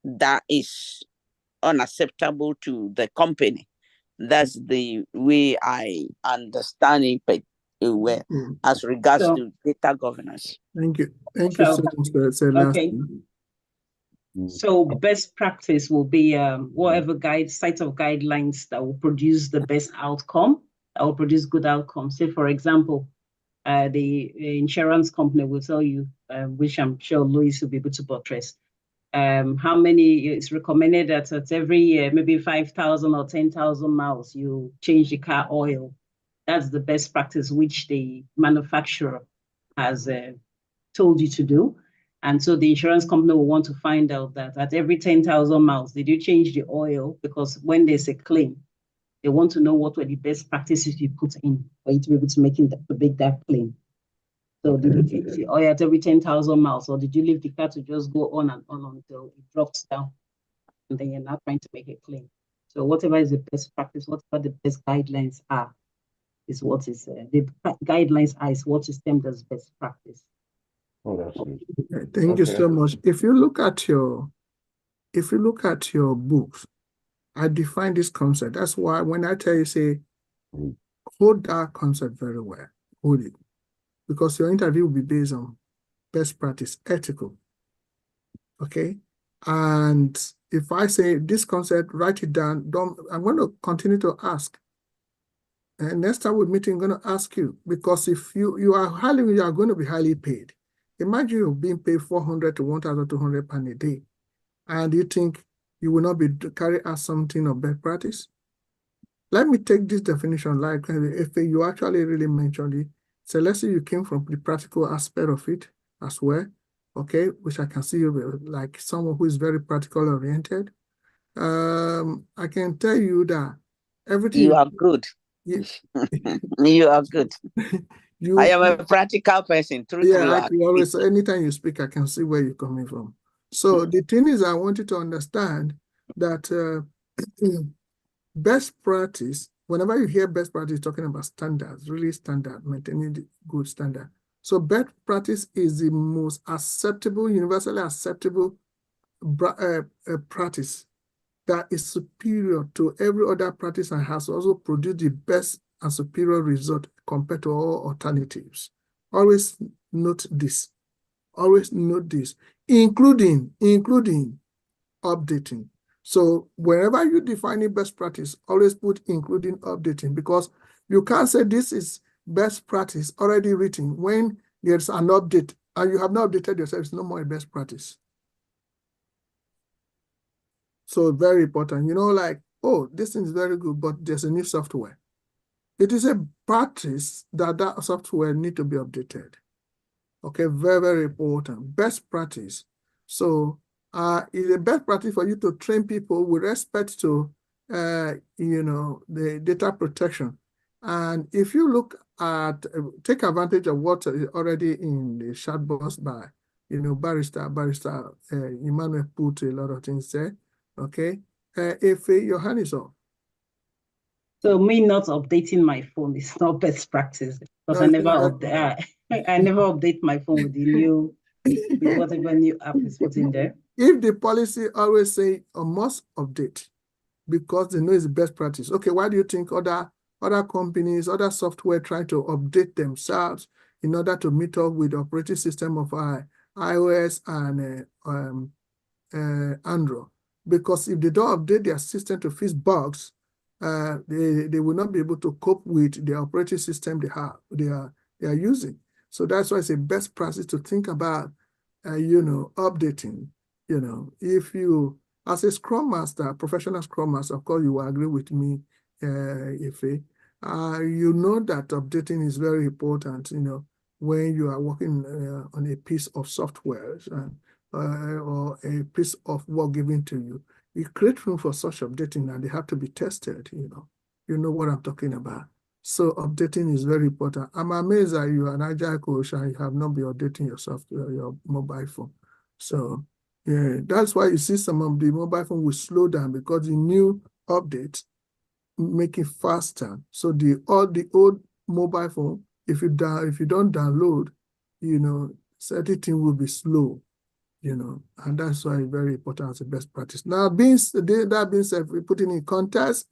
that is unacceptable to the company. That's the way I understand it, but as regards to data governance. Thank you. Thank you so much, Okay. So best practice will be whatever set of guidelines that will produce the best outcome, that will produce good outcomes. Say, for example, the insurance company will tell you, which I'm sure Louis will be able to buttress, how many it's recommended that at every year, maybe 5,000 or 10,000 miles, you change the car oil. That's the best practice which the manufacturer has told you to do. And so the insurance company will want to find out that at every 10,000 miles, did you change the oil? Because when there's a claim, they want to know what were the best practices you put in for you to be able to make that claim. So did you change the oil at every 10,000 miles, or did you leave the car to just go on and on until it drops down? And then you're not trying to make a claim. So whatever is the best practice, whatever the best guidelines are, is what is the guidelines are is what is termed as best practice. Oh, that's good. Thank you so much. If you look at your books, I define this concept. That's why when I tell you, say, hold that concept very well. Hold it. Because your interview will be based on best practice, ethical. Okay? And if I say this concept, write it down, I'm going to continue to ask. And next time we meet, I'm going to ask you, because if you are going to be highly paid. Imagine you're being paid 400 to 1,200 pounds a day, and you think you will not be carry out something of best practice. Let me take this definition, like if you actually really mentioned it. So let's say you came from the practical aspect of it as well, okay, which I can see you like someone who is very practical oriented. I can tell you that everything you are good. You are good. I am a practical person. Yeah, I can always, anytime you speak, I can see where you're coming from. So the thing is, I want you to understand that best practice, whenever you hear best practice, talking about standards, really standard, maintaining the good standard. So best practice is the most acceptable, universally acceptable practice that is superior to every other practice and has also produced the best and superior result compared to all alternatives. Always note this. Always note this, including updating. So whenever you define best practice, always put including updating, because you can't say this is best practice already written when there's an update and you have not updated yourself. It's no more a best practice. So very important, like, oh, this thing is very good, but there's a new software. It is a practice that software need to be updated. Okay, very, very important. Best practice. So it's a best practice for you to train people with respect to, the data protection. And if you look at, take advantage of what is already in the chat box by, Barrister Emmanuel put a lot of things there. Okay, if your hand is up. So me not updating my phone is not best practice, because I never update. I never update my phone with with whatever new app is put in there. If the policy always say a must update because they know it's the best practice. Okay, why do you think other companies, other software try to update themselves in order to meet up with the operating system of iOS and Android? Because if they don't update their system to fix bugs, they will not be able to cope with the operating system they are using. So that's why it's a best practice to think about, updating. If you, as a Scrum Master, professional Scrum Master, of course, you will agree with me, Ife. You know that updating is very important. When you are working on a piece of software or a piece of work given to you. You create room for such updating and they have to be tested, You know what I'm talking about. So updating is very important. I'm amazed that you are an agile coach and you have not been updating your mobile phone. So yeah, that's why you see some of the mobile phone will slow down, because the new updates make it faster. So the old mobile phone, if you don't download, certain thing will be slow. And that's why it's very important as a best practice. Now, that being said, we put in context.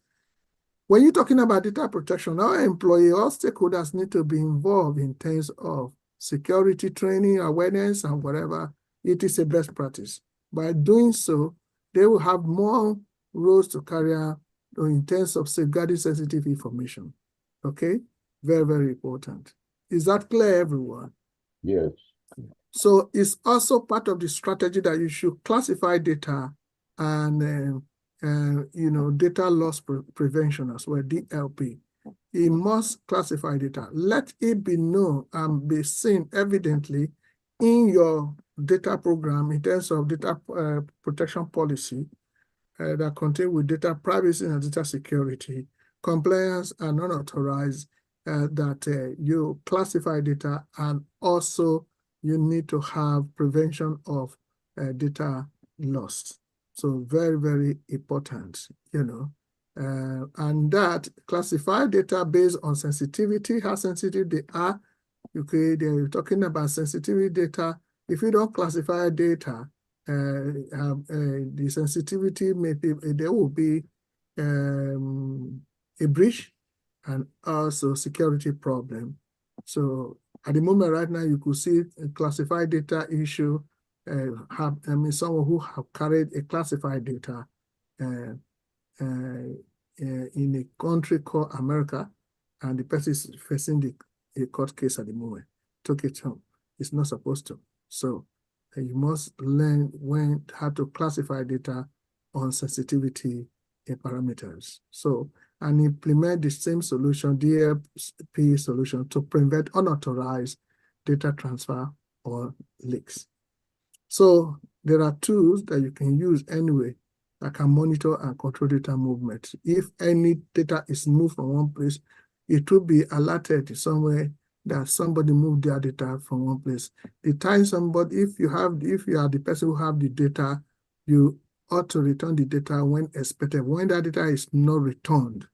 When you're talking about data protection, all stakeholders need to be involved in terms of security training, awareness, and whatever. It is a best practice. By doing so, they will have more roles to carry out in terms of safeguarding sensitive information. Okay? Very, very important. Is that clear, everyone? Yes. So it's also part of the strategy that you should classify data and data loss prevention as well, DLP. You must classify data. Let it be known and be seen evidently in your data program in terms of data protection policy that contain with data privacy and data security, compliance and unauthorized, that you classify data, and also you need to have prevention of data loss. So very, very important, and that classify data based on sensitivity, how sensitive they are. Okay, they're talking about sensitivity data. If you don't classify data, the sensitivity there will be a breach and also security problem. So at the moment right now, you could see a classified data issue, someone who have carried a classified data in a country called America, and the person is facing a court case at the moment, took it home. It's not supposed to. So you must learn how to classify data on sensitivity parameters. So, and implement the same solution, DLP solution, to prevent unauthorized data transfer or leaks. So there are tools that you can use anyway that can monitor and control data movement. If any data is moved from one place, it will be alerted somewhere that somebody moved their data from one place. The time somebody, if you are the person who have the data, you ought to return the data when expected. When that data is not returned,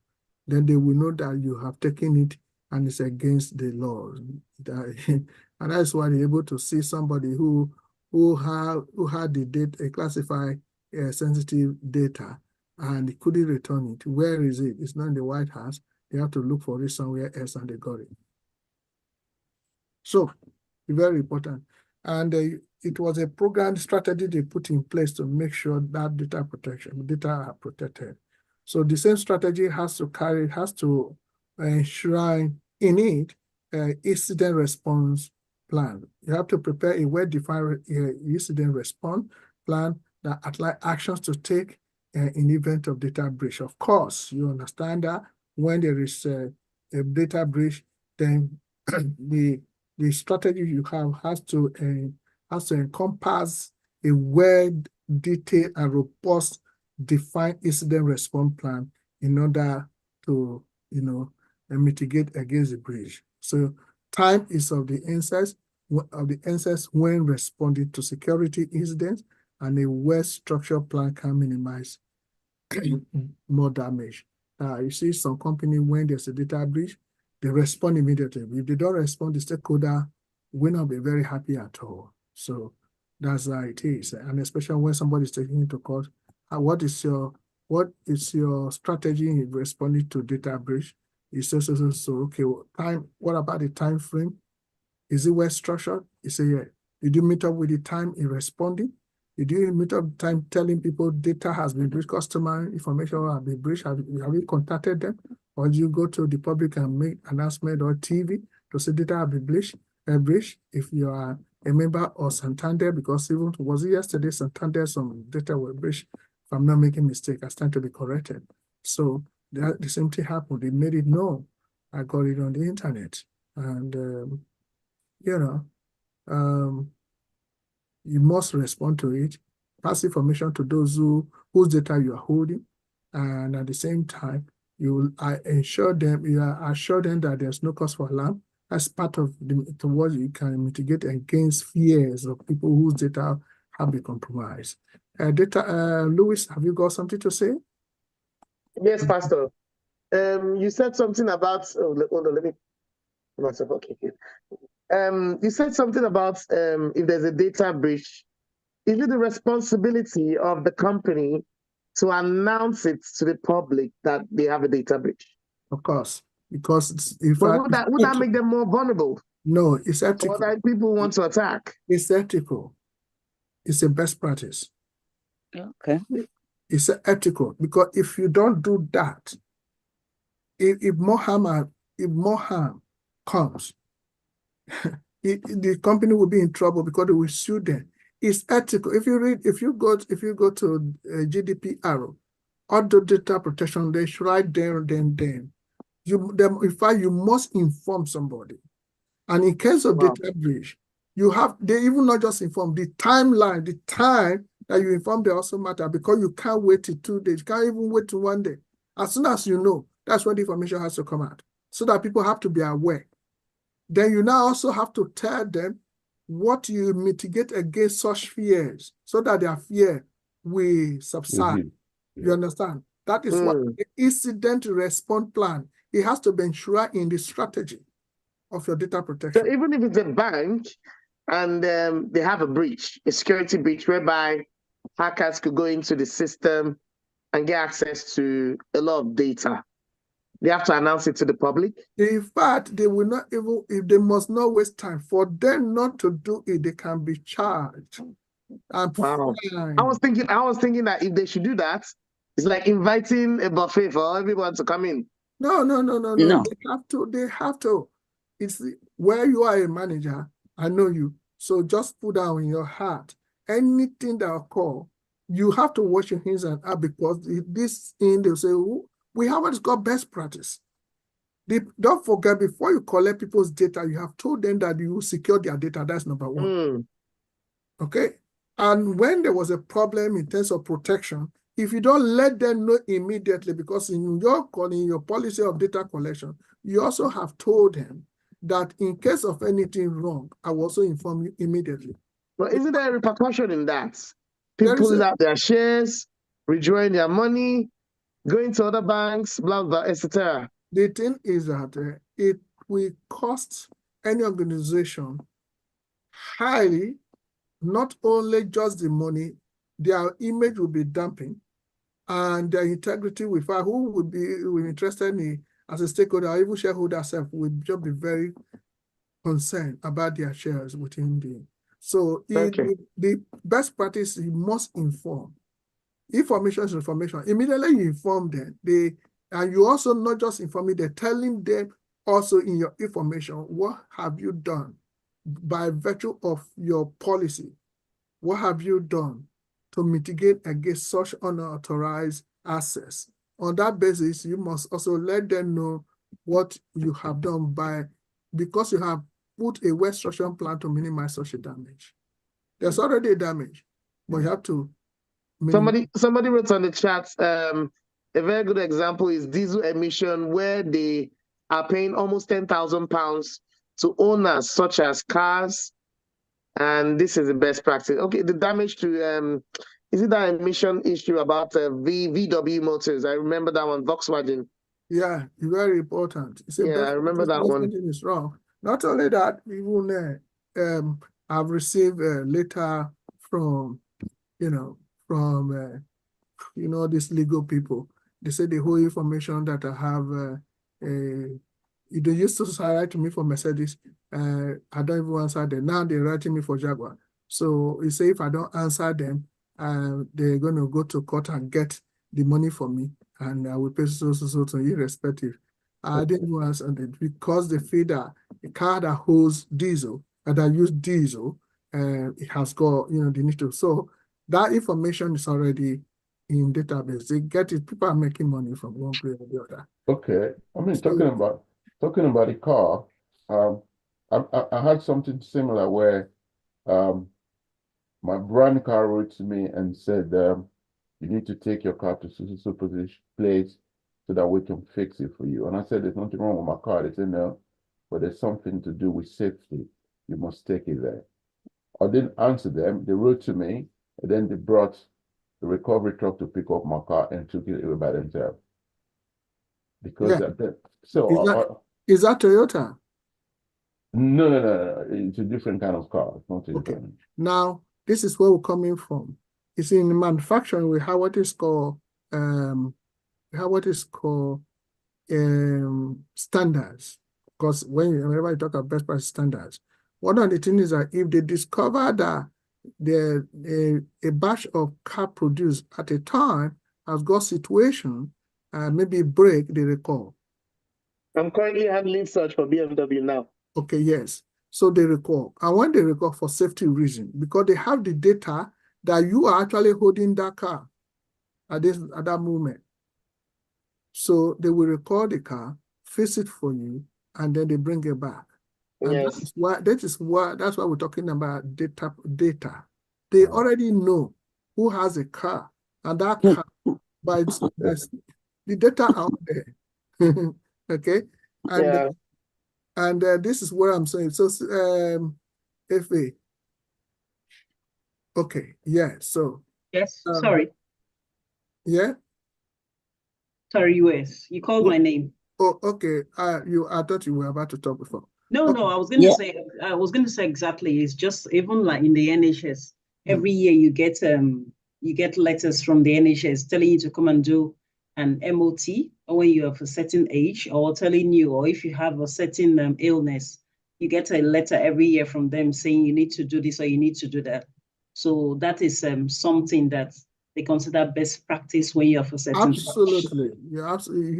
then they will know that you have taken it and it's against the law. And that's why they're able to see somebody who had the data classified sensitive data and couldn't return it. Where is it? It's not in the White House. They have to look for it somewhere else, and they got it. So, very important. And it was a program strategy they put in place to make sure that data are protected. So the same strategy has to enshrine in it incident response plan. You have to prepare a well-defined incident response plan that outlines actions to take in event of data breach. Of course, you understand that when there is a data breach, then the strategy you have has to encompass a well-detailed and robust defined incident response plan in order to mitigate against the breach. So time is of the essence when responding to security incidents, and a well-structured plan can minimize more damage. You see some company, when there's a data breach, they respond immediately. If they don't respond, the stakeholder will not be very happy at all. So that's how it is. And especially when somebody is taking it to court, what is your strategy in responding to data breach? It's so okay, what about the time frame? Is it well structured? You say, yeah. Did you meet up with the time in responding? Did you meet up time telling people data has been breached, customer information has been breached? Have you contacted them? Or do you go to the public and make announcement or TV to say data have been breached? If you are a member of Santander, because even was it yesterday, Santander, some data were breached. If I'm not making a mistake, I stand to be corrected. So the same thing happened. They made it known. I got it on the internet. And you must respond to it, pass information to those whose data you are holding, and at the same time, you will assure them that there's no cause for alarm. As part of what you can mitigate against fears of people whose data have been compromised. Louis, have you got something to say? Yes, Pastor. You said something about. Hold on, let me. Okay. You said something about if there's a data breach, is it the responsibility of the company to announce it to the public that they have a data breach? Of course, because would that make them more vulnerable? No, it's ethical. Or that people want to attack? It's ethical. It's a best practice. Okay. It's ethical, because if you don't do that, if more harm comes, the company will be in trouble because they will sue them. It's ethical. If you go to GDPR, auto data protection, they should write there. In fact, you must inform somebody. And in case of data breach, they even not just inform the timeline, the time that you inform, they also matter, because you can't wait till 2 days, you can't even wait till 1 day. As soon as you know, that's when the information has to come out, so that people have to be aware. Then you now also have to tell them what you mitigate against such fears, so that their fear will subside. You understand? That is what the incident response plan, it has to be ensured in the strategy of your data protection. So even if it's a bank and they have a breach, a security breach, whereby hackers could go into the system and get access to a lot of data, they have to announce it to the public. In fact, they will not even, if they must not waste time for them not to do it, they can be charged. Wow. I was thinking that if they should do that, it's like inviting a buffet for everyone to come in. No. They have to. It's where you are a manager, I know you. So just put down in your heart, anything that occur, you have to wash your hands and out, because this thing, they'll say, we haven't got best practice. Don't forget, before you collect people's data, you have told them that you will secure their data. That's number one. Okay? And when there was a problem in terms of protection, if you don't let them know immediately, because in your policy of data collection, you also have told them that in case of anything wrong, I will also inform you immediately. But isn't there a repercussion in that? People pulling out their shares, withdrawing their money, going to other banks, blah, blah, etc. The thing is that it will cost any organization highly, not only just the money, their image will be dumping, and their integrity will fall. Who would be interested in, as a stakeholder, or even shareholder self, would just be very concerned about their shares within the. So the best practice, you must inform. Information is information. Immediately you inform them, and you also not just informing, they're telling them also in your information, what have you done by virtue of your policy? What have you done to mitigate against such unauthorized access? On that basis, you must also let them know what you have done because you have put a well-structured plan to minimize such a damage. There's already a damage, but you have to minimize. Somebody wrote on the chat, a very good example is diesel emission, where they are paying almost £10,000 to owners such as cars, and this is the best practice. Okay, the damage to is it that emission issue about VW motors? I remember that one, Volkswagen. Yeah, very important. I remember that one. Something is wrong. Not only that, even I've received a letter from, these legal people. They say the whole information that I have, they used to write to me for Mercedes. I don't even answer them. Now they're writing me for Jaguar. So you say if I don't answer them, they're going to go to court and get the money for me, and I will pay so irrespective. I didn't answer it because they feel that a car that holds diesel, that use diesel, it has got, the need to. So that information is already in database. They get it. People are making money from one place or the other. Okay. I mean, talking about the car, I had something similar where my brand car wrote to me and said, you need to take your car to so place so that we can fix it for you. And I said, there's nothing wrong with my car. They said, no, but there's something to do with safety. You must take it there. I didn't answer them. They wrote to me, and then they brought the recovery truck to pick up my car and took it away by themselves. Because is that Toyota? No. It's a different kind of car. It's not Toyota. Okay. Now, this is where we're coming from. It's in manufacturing. We have what is called standards. Because whenever you talk about best practice standards, one of the things is that if they discover that a batch of car produced at a time has got situation, maybe break, they recall. I'm currently handling search for BMW now. Okay, yes. So they record. And when they record for safety reason, because they have the data that you are actually holding that car at that moment. So they will record the car, fix it for you, and then they bring it back. And Yes. that's why we're talking about data. They already know who has a car, and that car, but the data out there. Okay. And this is what I'm saying. So FA. Okay, yeah. So yes, sorry. Yeah. Sorry, US. You called my name. Oh, okay. I thought you were about to talk before. No, Okay. no, I was going to say exactly. It's just even like in the NHS, every year you get letters from the NHS telling you to come and do an MOT when you are of a certain age, or telling you, or if you have a certain illness, you get a letter every year from them saying you need to do this or you need to do that. So that is something that they consider best practice when you're of a certain age. Absolutely. You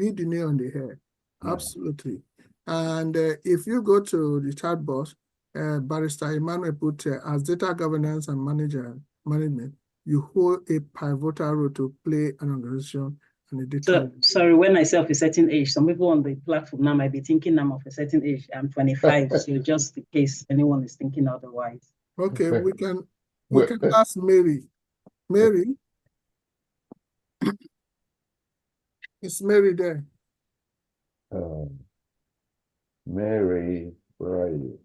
hit the nail on the head. Absolutely. And if you go to the chat box, Barrister Emmanuel put as data governance and management, you hold a pivotal role to play an organization and a data. So, sorry, when I say of a certain age, some people on the platform now might be thinking I'm of a certain age. I'm 25, so just in case anyone is thinking otherwise. Okay, we can ask Mary. Mary? Is Mary there? Mary, where are you?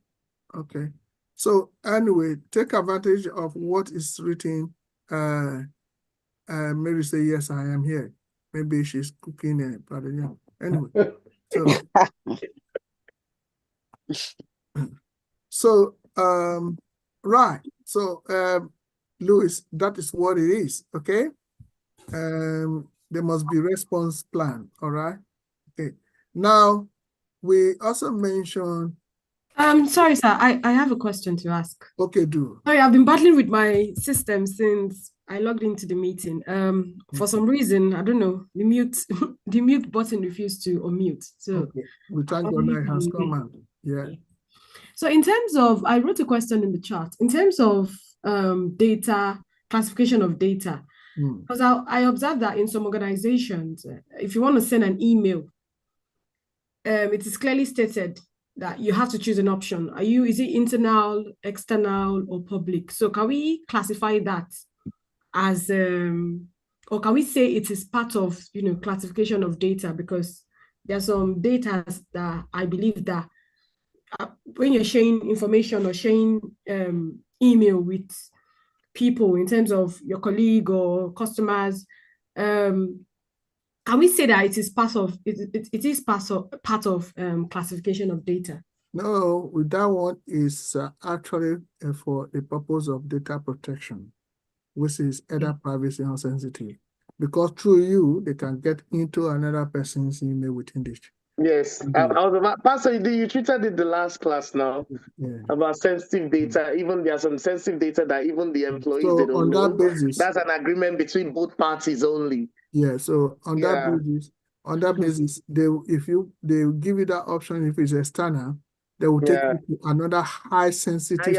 Okay. So anyway, take advantage of what is written. Mary say, yes, I am here. Maybe she's cooking but yeah. Anyway, so right. So Louis, that is what it is, okay? There must be response plan, all right? Okay. Now we also mentioned. Sorry, sir. I have a question to ask. Okay, do. Sorry, I've been battling with my system since I logged into the meeting. For some reason, I don't know, the mute button refused to unmute. So we thank God that it has come out. Yeah. So in terms of, I wrote a question in the chat, in terms of data, classification of data, because I observed that in some organizations, if you want to send an email, it is clearly stated that you have to choose an option. Is it internal, external, or public? So can we classify that as, or can we say it is part of, classification of data? Because there's some data that I believe that when you're sharing information or sharing email with people in terms of your colleague or customers, can we say that it is part of classification of data? No, that one is actually for the purpose of data protection, which is either privacy or sensitive. Because through you, they can get into another person's email within this. Yes, I was about, Pastor, you treated it the last class now about sensitive data. Even there are some sensitive data that even the employees they don't know. That basis, that's an agreement between both parties only. Yeah. So on that basis, they give you that option. If it's external, they will take you to another high sensitive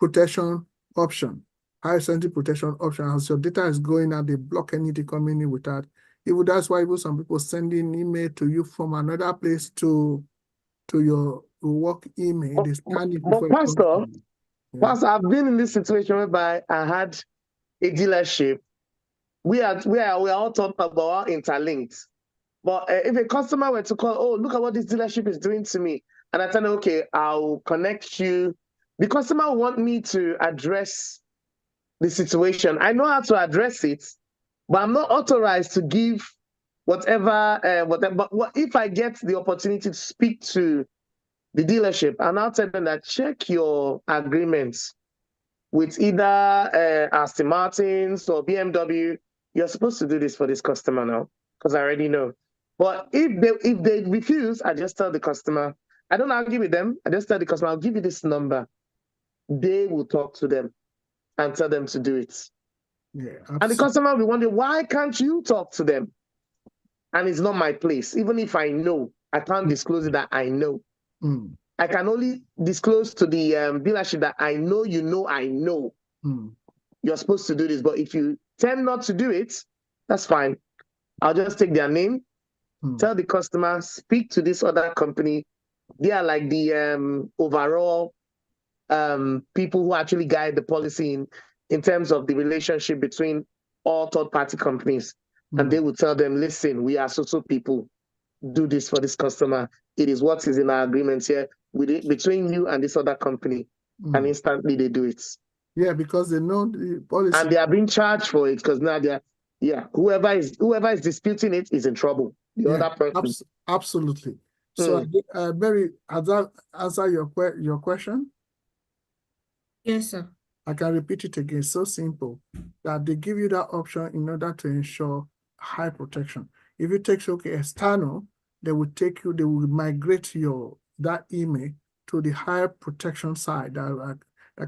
protection option. High sensitive protection option. As your data is going out, they block anything coming in with that. Even that's why some people sending email to you from another place to your work email. They scan it before. Pastor, I've been in this situation whereby I had a dealership. We are all talking about interlinked. But if a customer were to call, oh, look at what this dealership is doing to me, and I tell them, okay, I'll connect you. The customer will want me to address the situation. I know how to address it, but I'm not authorized to give whatever. But if I get the opportunity to speak to the dealership, and I'll tell them that check your agreements with either Aston Martin's or BMW. You're supposed to do this for this customer now, because I already know. But if they refuse, I just tell the customer, I don't argue with them. I just tell the customer, I'll give you this number. They will talk to them and tell them to do it. Yeah, and the customer will be wondering, why can't you talk to them? And it's not my place. Even if I know, I can't disclose it that I know. I I can only disclose to the dealership that I know you know I know you're supposed to do this. But if you tend not to do it, that's fine. I'll just take their name, tell the customer, speak to this other company. They are like the overall people who actually guide the policy in terms of the relationship between all third-party companies. And they will tell them, listen, we are so people, do this for this customer. It is what is in our agreement here between you and this other company. And instantly they do it. Yeah, because they know the policy. And they are being charged for it because now they're, whoever is disputing it is in trouble. The other person. Absolutely. So, Mary, has that answered your question? Yes, sir. I can repeat it again. So simple that they give you that option in order to ensure high protection. If you take external, they will migrate that email to the higher protection side that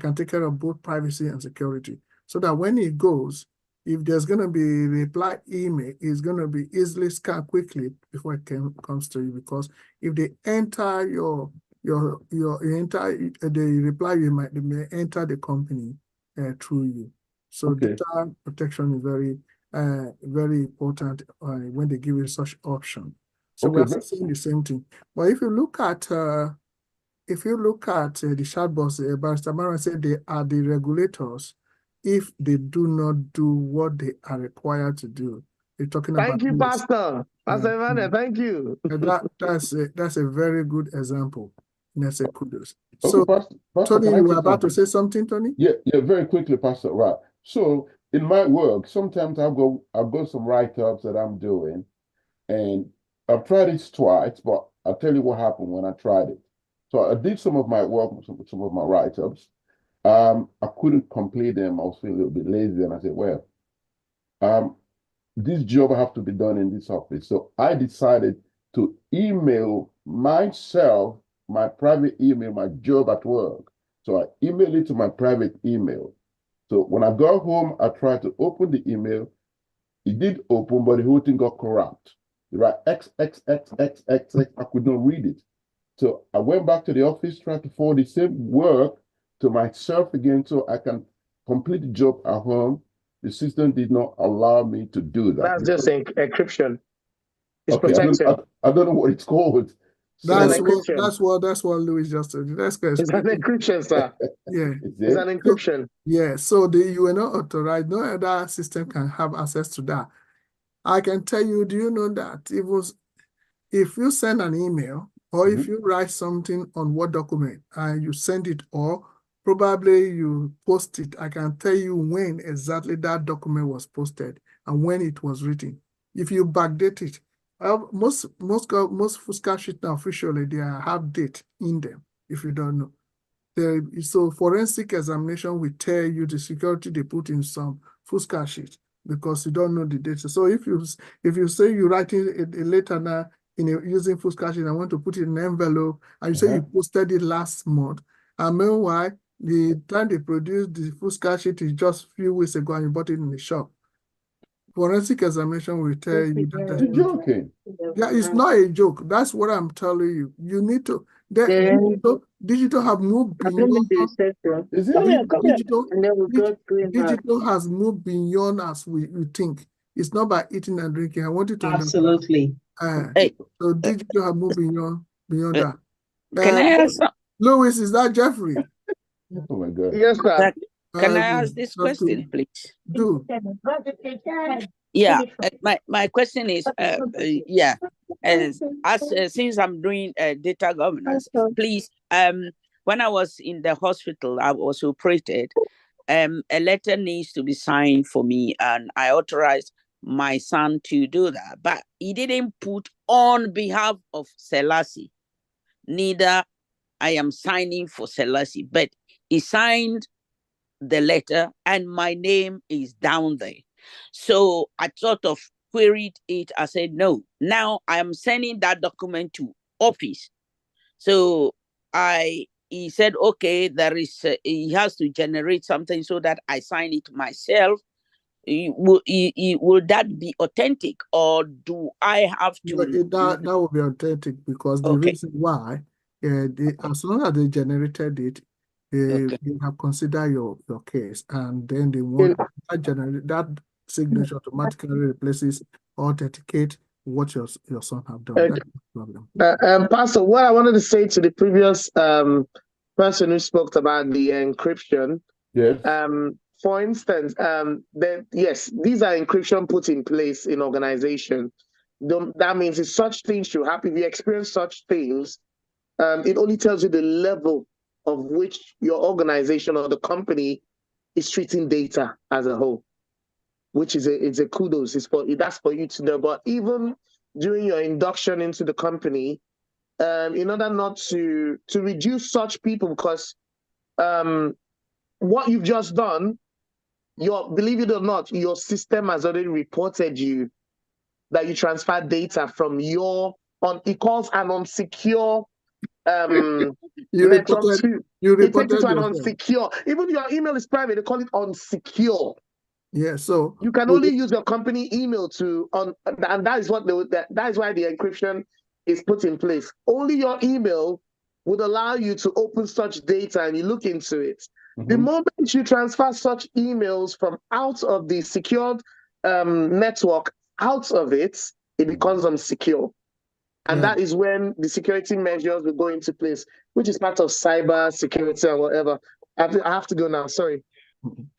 can take care of both privacy and security. So that when it goes, if there's going to be a reply email, it's going to be easily scanned quickly before it comes to you. Because if they enter the reply, they may enter the company through you. So data protection is very very important when they give you such option. So we're saying the same thing. But if you look at the chatbots, Barrister Maran said they are the regulators if they do not do what they are required to do. You're talking about. Thank you, Pastor. Pastor Emmanuel, thank you. That's a very good example. That's a kudos. Okay, so, Pastor, Tony, you were about to say something, Tony? Yeah, very quickly, Pastor. Right. So in my work, sometimes I've got some write-ups that I'm doing, and I've tried it twice, but I'll tell you what happened when I tried it. So I did some of my work, some of my write-ups. I couldn't complete them. I was feeling a little bit lazy, and I said, well, this job have to be done in this office. So I decided to email myself, my private email, my job at work. So I emailed it to my private email. So when I got home, I tried to open the email. It did open, but the whole thing got corrupt. Right, XXXXXX, I could not read it. So I went back to the office, tried to forward the same work to myself again so I can complete the job at home. The system did not allow me to do that. That's just encryption. It's okay, protection. I don't know what it's called. That's what Louis just said. It's an encryption, sir. Yeah. It's an encryption. So you were not authorized. No other system can have access to that. I can tell you, do you know that if you send an email or if you write something on Word document and you send it, or probably you post it, I can tell you when exactly that document was posted and when it was written. If you backdate it, most FUSCA sheets now officially they have date in them. If you don't know, so forensic examination will tell you the security they put in some FUSCA sheet because you don't know the data. So if you say you're writing a letter now using FUSCA sheet, I want to put it in an envelope, and you say you posted it last month, and meanwhile the time they produced the FUSCA sheet is just a few weeks ago, and you bought it in the shop. Forensic examination will tell you that. You're joking. Yeah, it's not a joke. That's what I'm telling you. You need to. Digital have moved beyond. Digital has moved beyond as we think. It's not by eating and drinking. I want you to absolutely. So digital have moved beyond that. Can I ask? Louis, is that Jeffrey? Oh my God. Yes, sir. Can I ask this question, please? Do. Yeah, my question is, since I'm doing data governance, please, when I was in the hospital, I was operated, a letter needs to be signed for me, and I authorized my son to do that, but he didn't put on behalf of Selassie. Neither I am signing for Selassie, but he signed the letter and my name is down there. So I sort of queried it. I said, no, now I am sending that document to office. So he said, okay, he has to generate something so that I sign it myself. Will that be authentic, or do I have to? That will be authentic because the reason why as long as they generated it, Okay. they have considered your case, and then they want that signature automatically replaces authenticate what your son have done. That's the problem. Pastor, what I wanted to say to the previous person who spoke about the encryption. Yes. For instance, yes, these are encryption put in place in organization. That means if such things should happen, if you experience such things, it only tells you the level of which your organization or the company is treating data as a whole, which is a kudos. That's for you to know. But even during your induction into the company, in order not to reduce such people, because what you've just done, believe it or not, your system has already reported you that you transfer data from it calls an unsecure network to it takes it to an unsecure. Even your email is private, they call it unsecure. Yeah, so you can only use your company email and that is why the encryption is put in place. Only your email would allow you to open such data and you look into it. Mm-hmm. The moment you transfer such emails from out of the secured network out of it, it becomes unsecure. And that is when the security measures will go into place, which is part of cyber security and whatever. I have to go now. Sorry.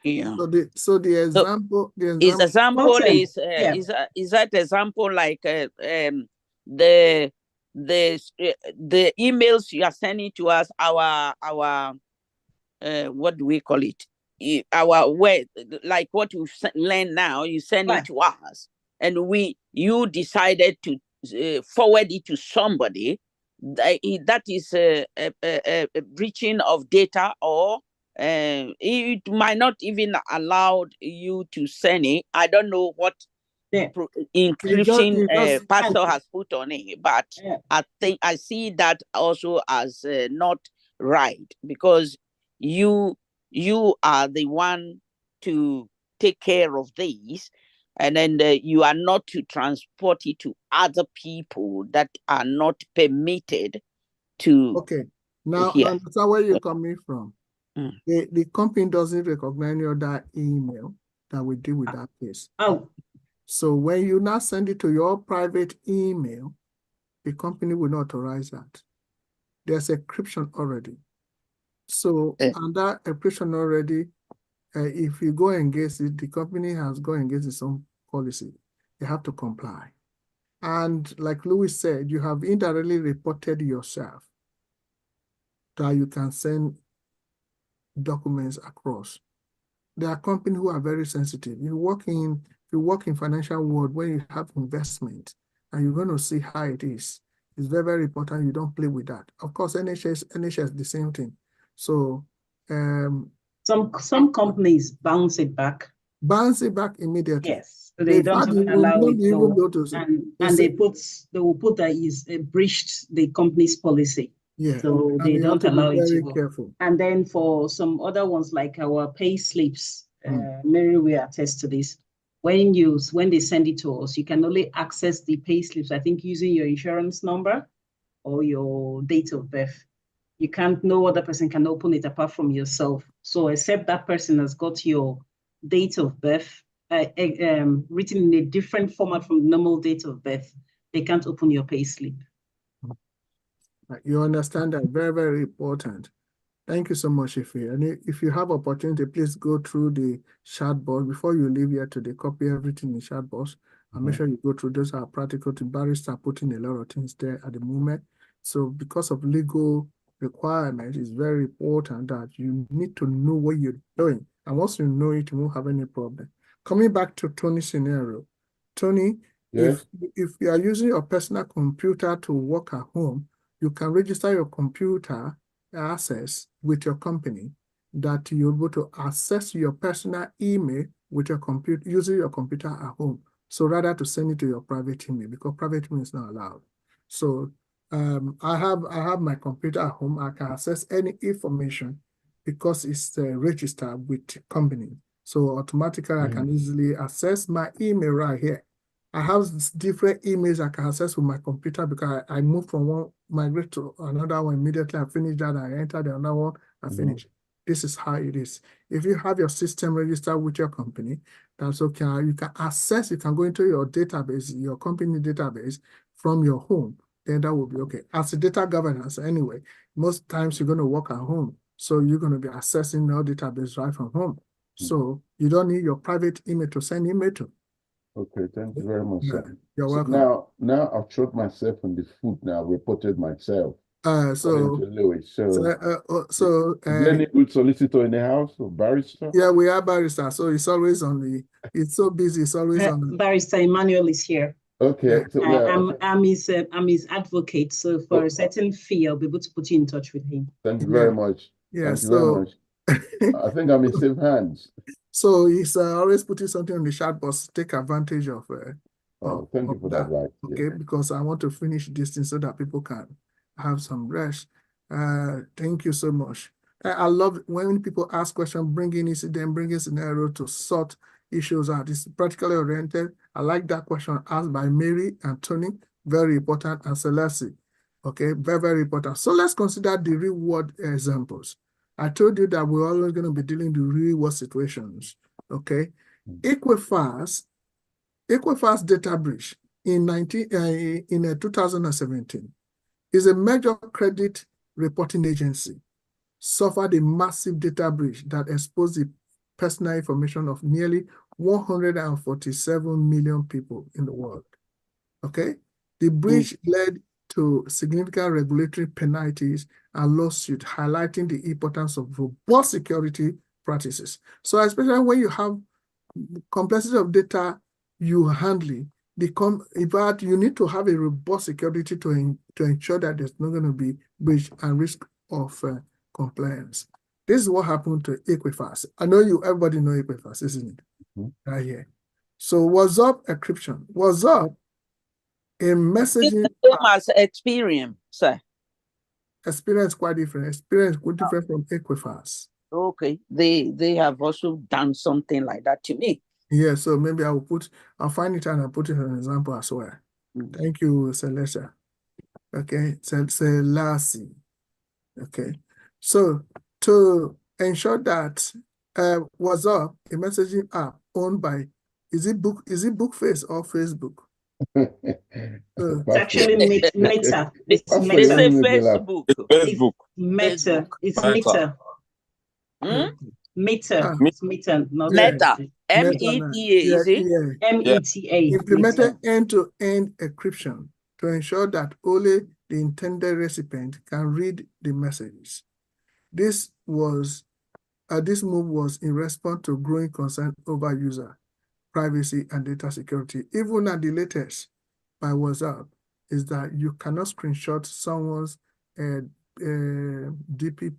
Yeah. So the example is that example like the emails you are sending to us, our what do we call it? Our way, like what you learn now, you send it to us, and you decided to forward it to somebody. That is a breaching of data, or it might not even allow you to send it. I don't know what encryption Pastor has put on it, but I think I see that also as not right, because you are the one to take care of these, and then you are not to transport it to other people that are not permitted to. Okay, now that's where you're coming from. The company doesn't recognize any other email that will deal with that case. So when you now send it to your private email, the company will not authorize that. There's encryption already. So under encryption already, if you go against it, the company has gone against its own policy. They have to comply. And like Louis said, you have indirectly reported yourself that you can send documents across. There are companies who are very sensitive. You work in financial world, when you have investment and you're going to see how it is. It's very, very important you don't play with that. Of course, NHS the same thing. So some companies bounce it back. Bounce it back immediately. Yes. So they don't even allow it they will put that is breached the company's policy. Yeah. So they don't allow it to go. Careful. And then for some other ones like our pay slips, Mary will attest to this. When they send it to us, you can only access the pay slips, I think, using your insurance number or your date of birth. You can't, no other person can open it apart from yourself. So except that person has got your date of birth written in a different format from normal date of birth, they can't open your pay slip. You understand that? Very, very important. Thank you so much, Ife. And if you have opportunity, please go through the chat box before you leave here today. Copy everything in the chat box and make sure you go through. Those are practical. To barrister putting a lot of things there at the moment. So because of legal requirements, it's very important that you need to know what you're doing. And once you know it, you won't have any problem. Coming back to Tony's scenario, Tony, if you are using your personal computer to work at home, you can register your computer access with your company that you're able to access your personal email with your computer using your computer at home. So rather to send it to your private email, because private email is not allowed. So I have my computer at home. I can access any information because it's registered with company. So automatically I can easily access my email right here. I have different emails I can access with my computer because I moved from one, migrate to another one immediately. I finish that, I enter the other one, I finish. This is how it is. If you have your system registered with your company, that's okay. You can access, you can go into your database, your company database from your home, then that will be okay. As a data governance, anyway, most times you're going to work at home. So you're going to be accessing your database right from home. So you don't need your private email to send email to. Okay, thank you very much, sir. You're So welcome. now I've shot myself in the foot now, reported myself. So Lewis. is there any good solicitor in the house or barrister? Yeah, we are barrister. So it's always on the, it's so busy, it's always on the. Barrister Emmanuel is here. Okay. So, I'm his advocate. So for a certain fee, I'll be able to put you in touch with him. Thank you very much. Yeah, thank you very much. I think I'm in safe hands. So he's always putting something on the chat box. Take advantage of. Thank you for that. Right. Okay, because I want to finish this thing so that people can have some rest. Thank you so much. I love when people ask questions, bringing incident, bringing scenario to sort issues out. It's practically oriented. I like that question asked by Mary and Tony. Very important, and Celeste. Okay, very, very important. So let's consider the real world examples. I told you that we're always going to be dealing with real world situations. Okay, Equifax data breach in 2017 is a major credit reporting agency suffered a massive data breach that exposed the personal information of nearly 147 million people in the world. Okay, the breach led to significant regulatory penalties and lawsuits, highlighting the importance of robust security practices. So especially when you have complexity of data you handling, in fact, you need to have a robust security to ensure that there's not going to be breach and risk of compliance. This is what happened to Equifax. I know everybody know Equifax, isn't it? Right here. So WhatsApp encryption. WhatsApp, a messaging. It's the same as Experian, sir. Experience quite different. Experience quite different from Equifax. Okay, they have also done something like that to me. Yeah, so maybe I'll find it and I'll put it as an example as well. Thank you, Sylvester. Okay, Selassie. Okay, so to ensure that WhatsApp, a messaging app owned by, is it Bookface or Facebook? It's actually Meta. It's Meta. It's Facebook. Facebook. Meta. It's Meta. Meta. It's Meta, not Meta. M-E-T-A, is it? M-E-T-A. Implemented end-to-end encryption to ensure that only the intended recipient can read the messages. This move was in response to growing concern over user privacy and data security. Even at the latest by WhatsApp is that you cannot screenshot someone's DP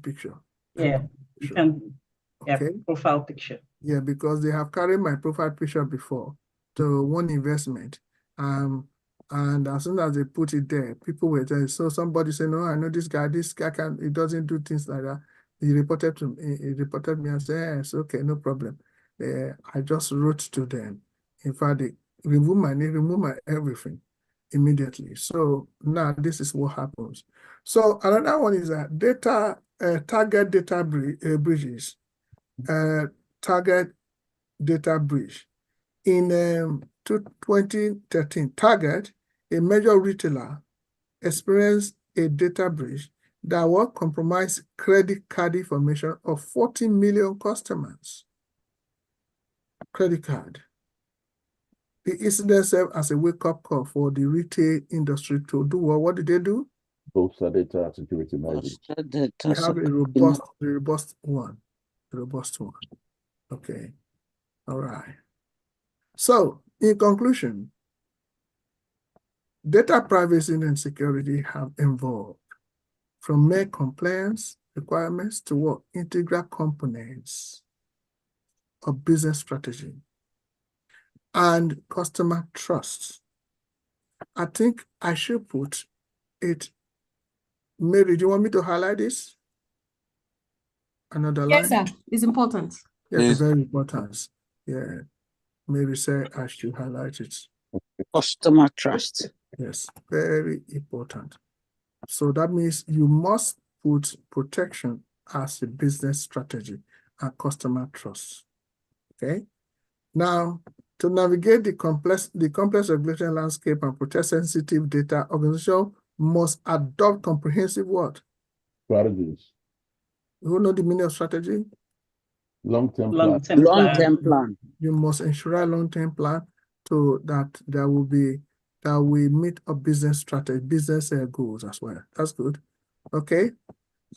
picture. Yeah, you can. Okay. Profile picture. Yeah, because they have carried my profile picture before to one investment. And as soon as they put it there, people were there. So somebody said, no, I know this guy he doesn't do things like that. He reported me and said, yes, okay, no problem. I just wrote to them. In fact, they remove my name, remove my everything immediately. So now this is what happens. So another one is that target data breaches. Target data breach. In 2013, Target, a major retailer, experienced a data breach that will compromise credit card information of 40 million customers. Credit card. The incident served as a wake-up call for the retail industry to do what? What did they do? Bolster data security measures. We have a robust one. Okay. All right. So, in conclusion, data privacy and security have evolved from mere compliance requirements to what? Integral components of business strategy and customer trust. I think I should put it. Mary, do you want me to highlight this? Another line? Yes, sir. It's important. Yeah, it's very important. Yeah. Mary said I should highlight it. Customer trust. Yes, very important. So that means you must put protection as a business strategy and customer trust. Okay. Now, to navigate the complex regulatory landscape and protect sensitive data, organization must adopt comprehensive what? Strategies. You know the meaning of strategy? Long-term plan. Long-term plan. Long-term plan. You must ensure a long-term plan so that there will be that we meet a business strategy, business goals as well. That's good. Okay.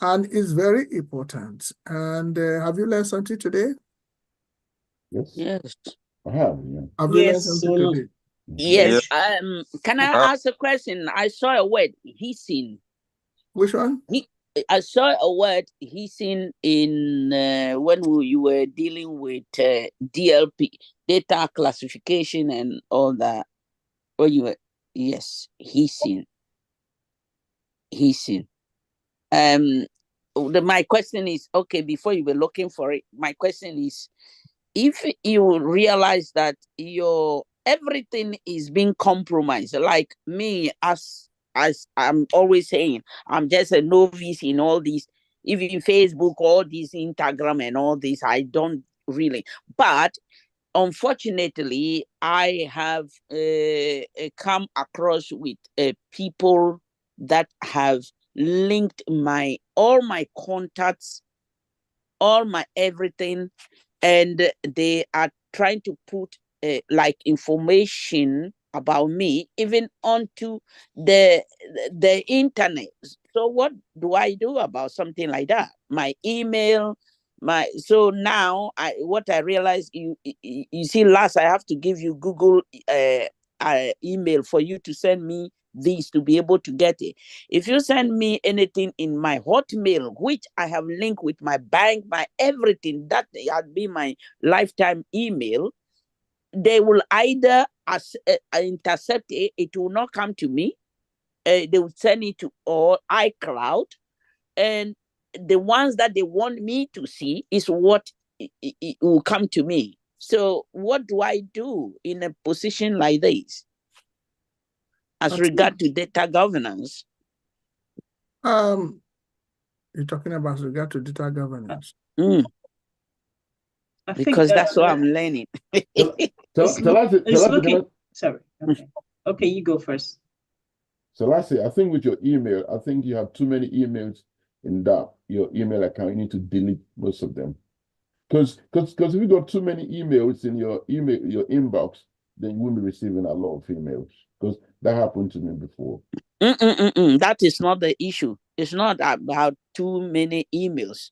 And it's very important. And have you learned something today? Yes. Yes. I have, yeah. Have you learned Yes, something well, today? Yes. Can I ask a question? I saw a word, hissing. Which one? I saw a word hissing in when you were dealing with DLP, data classification and all that. When you were, yes, hissing. My question is, okay, before you were looking for it, my question is, if you realize that your everything is being compromised, like me, as I'm always saying, I'm just a novice in all these, even Facebook, all these Instagram and all this, I don't really, but unfortunately, I have come across with people that have linked all my contacts, all my everything, and they are trying to put like information about me even onto the internet. So what do I do about something like that? My email, so now what I realize, you see, last I have to give you Google email for you to send me these to be able to get it. If you send me anything in my Hotmail, which I have linked with my bank, my everything, that had been my lifetime email, they will either intercept it, it will not come to me, they will send it to or iCloud, and the ones that they want me to see is what it will come to me. So what do I do in a position like this as regard to data governance? You're talking about regard to data governance. Because that's what I'm learning. Sorry. Okay, you go first. So I think with your email, I think you have too many emails in your email account. You need to delete most of them. Because if you got too many emails in your inbox, then you won't be receiving a lot of emails. Because that happened to me before. That is not the issue. It's not about too many emails.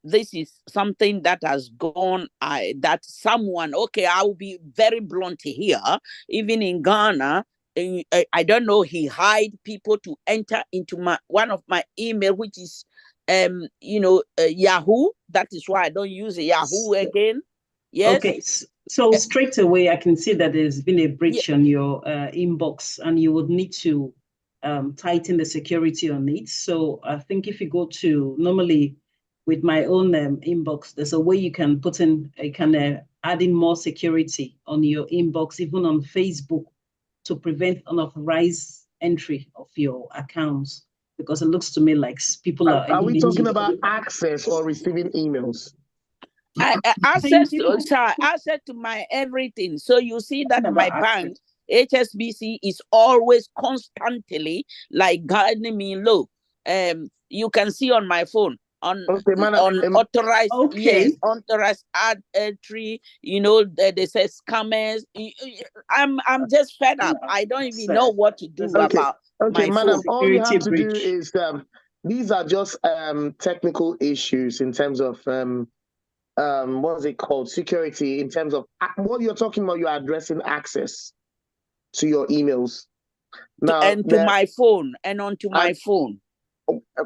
This is something that has gone, that someone, okay, I will be very blunt here, even in Ghana, I don't know, he hide people to enter into one of my email, which is Yahoo. That is why I don't use Yahoo again. Yes. Okay, so straight away I can see that there's been a breach on your inbox, and you would need to tighten the security on it. So I think if you go to, normally with my own inbox, there's a way you can put in, add in more security on your inbox, even on Facebook, to prevent unauthorized entry of your accounts, because it looks to me like people are. Are we talking about access or receiving emails? Access to my everything. So you see that my bank, HSBC, is always constantly like guiding me. Look, you can see on my phone on authorized, authorized ad entry. They say scammers. I'm just fed up. I don't even know what to do about my madam, phone. all you have to do is these are just technical issues in terms of what is it called, security, in terms of what you're talking about. You're addressing access to your emails now, and to my phone, and onto my phone.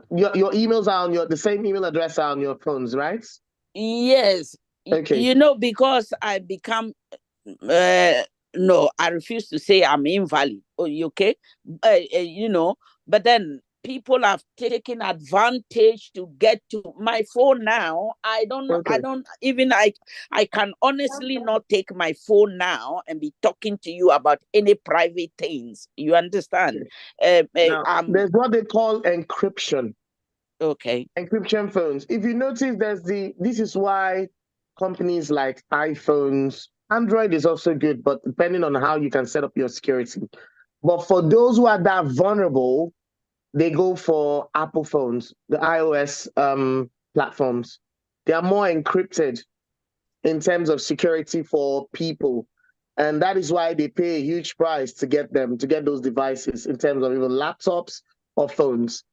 Your emails are on the same email address are on your phones, right? Yes. Okay. Because I become no, I refuse to say I'm invalid. Oh, okay? But then people have taken advantage to get to my phone now. I don't even, I can honestly not take my phone now and be talking to you about any private things. You understand? Now, there's what they call encryption. Okay. Encryption phones. If you notice, this is why companies like iPhones, Android is also good, but depending on how you can set up your security. But for those who are that vulnerable, they go for Apple phones, the iOS platforms. They are more encrypted in terms of security for people. And that is why they pay a huge price to get those devices in terms of even laptops or phones.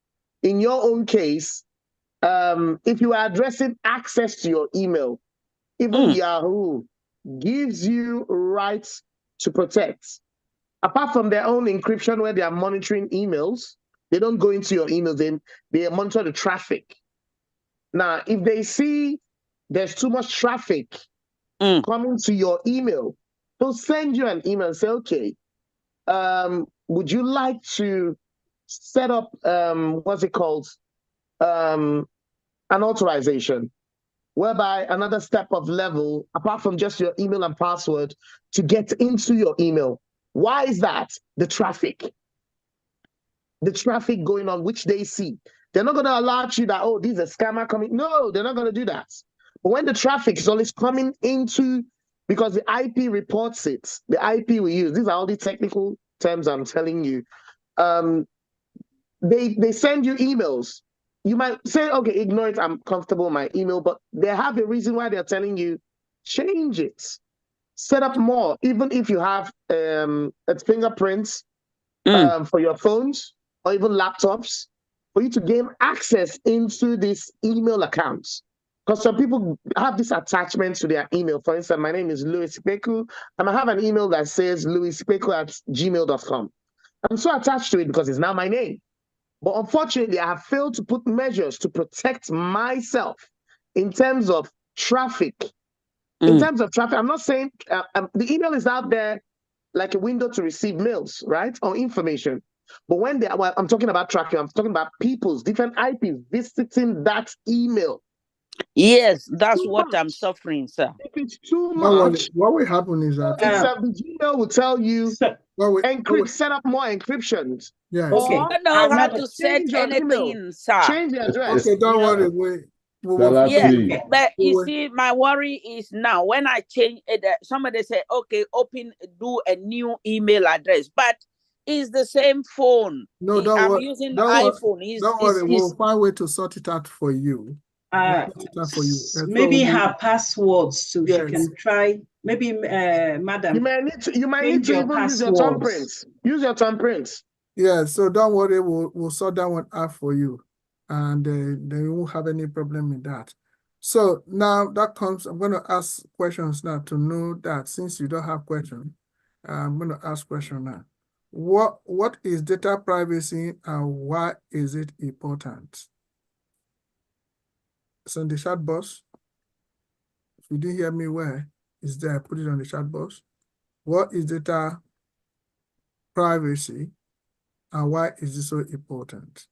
In your own case, if you are addressing access to your email, even Yahoo gives you rights to protect. Apart from their own encryption where they are monitoring emails, they don't go into your emails, they monitor the traffic. Now, if they see there's too much traffic coming to your email, they'll send you an email and say, okay, would you like to set up, what's it called? An authorization, whereby another step of level, apart from just your email and password, to get into your email. Why is that? The traffic going on, which they see. They're not going to allow you that, oh, this is a scammer coming. No, they're not going to do that. But when the traffic is always coming into, because the IP reports it, the IP we use, these are all the technical terms I'm telling you. They send you emails. You might say, okay, ignore it, I'm comfortable with my email, but they have a reason why they're telling you, change it. Set up more, even if you have fingerprints for your phones or even laptops, for you to gain access into these email accounts. Because some people have this attachment to their email. For instance, my name is Louis Ikpeku, and I have an email that says louisikpeku@gmail.com. I'm so attached to it because it's now my name. But unfortunately, I have failed to put measures to protect myself in terms of traffic. In terms of traffic, I'm not saying the email is out there like a window to receive mails, right, or information. But when I'm talking about tracking, I'm talking about people's different IPs visiting that email. Yes, that's what I'm suffering, sir. If it's too much, what will happen is that the Gmail will tell you, set up more encryptions. Yes. Okay. I don't know how to set anything, sir. Change the address. Okay, don't worry. Yeah, but you see, my worry is now when I change it, somebody say, okay, do a new email address, but it's the same phone. No, don't I'm worry. using iPhone. Don't worry, we'll find a way to sort it out for you. Maybe her passwords, so she can try. Maybe, madam, you might need to even use your thumbprints. Use your thumbprints. Yeah, so don't worry, we'll sort that one out for you, and then you won't have any problem with that. So now that comes, I'm going to ask questions now to know that since you don't have questions, I'm going to ask question now. What is data privacy and why is it important? It's on the chat box. If you didn't hear me well, it's there. Put it on the chat box. What is data privacy and why is it so important?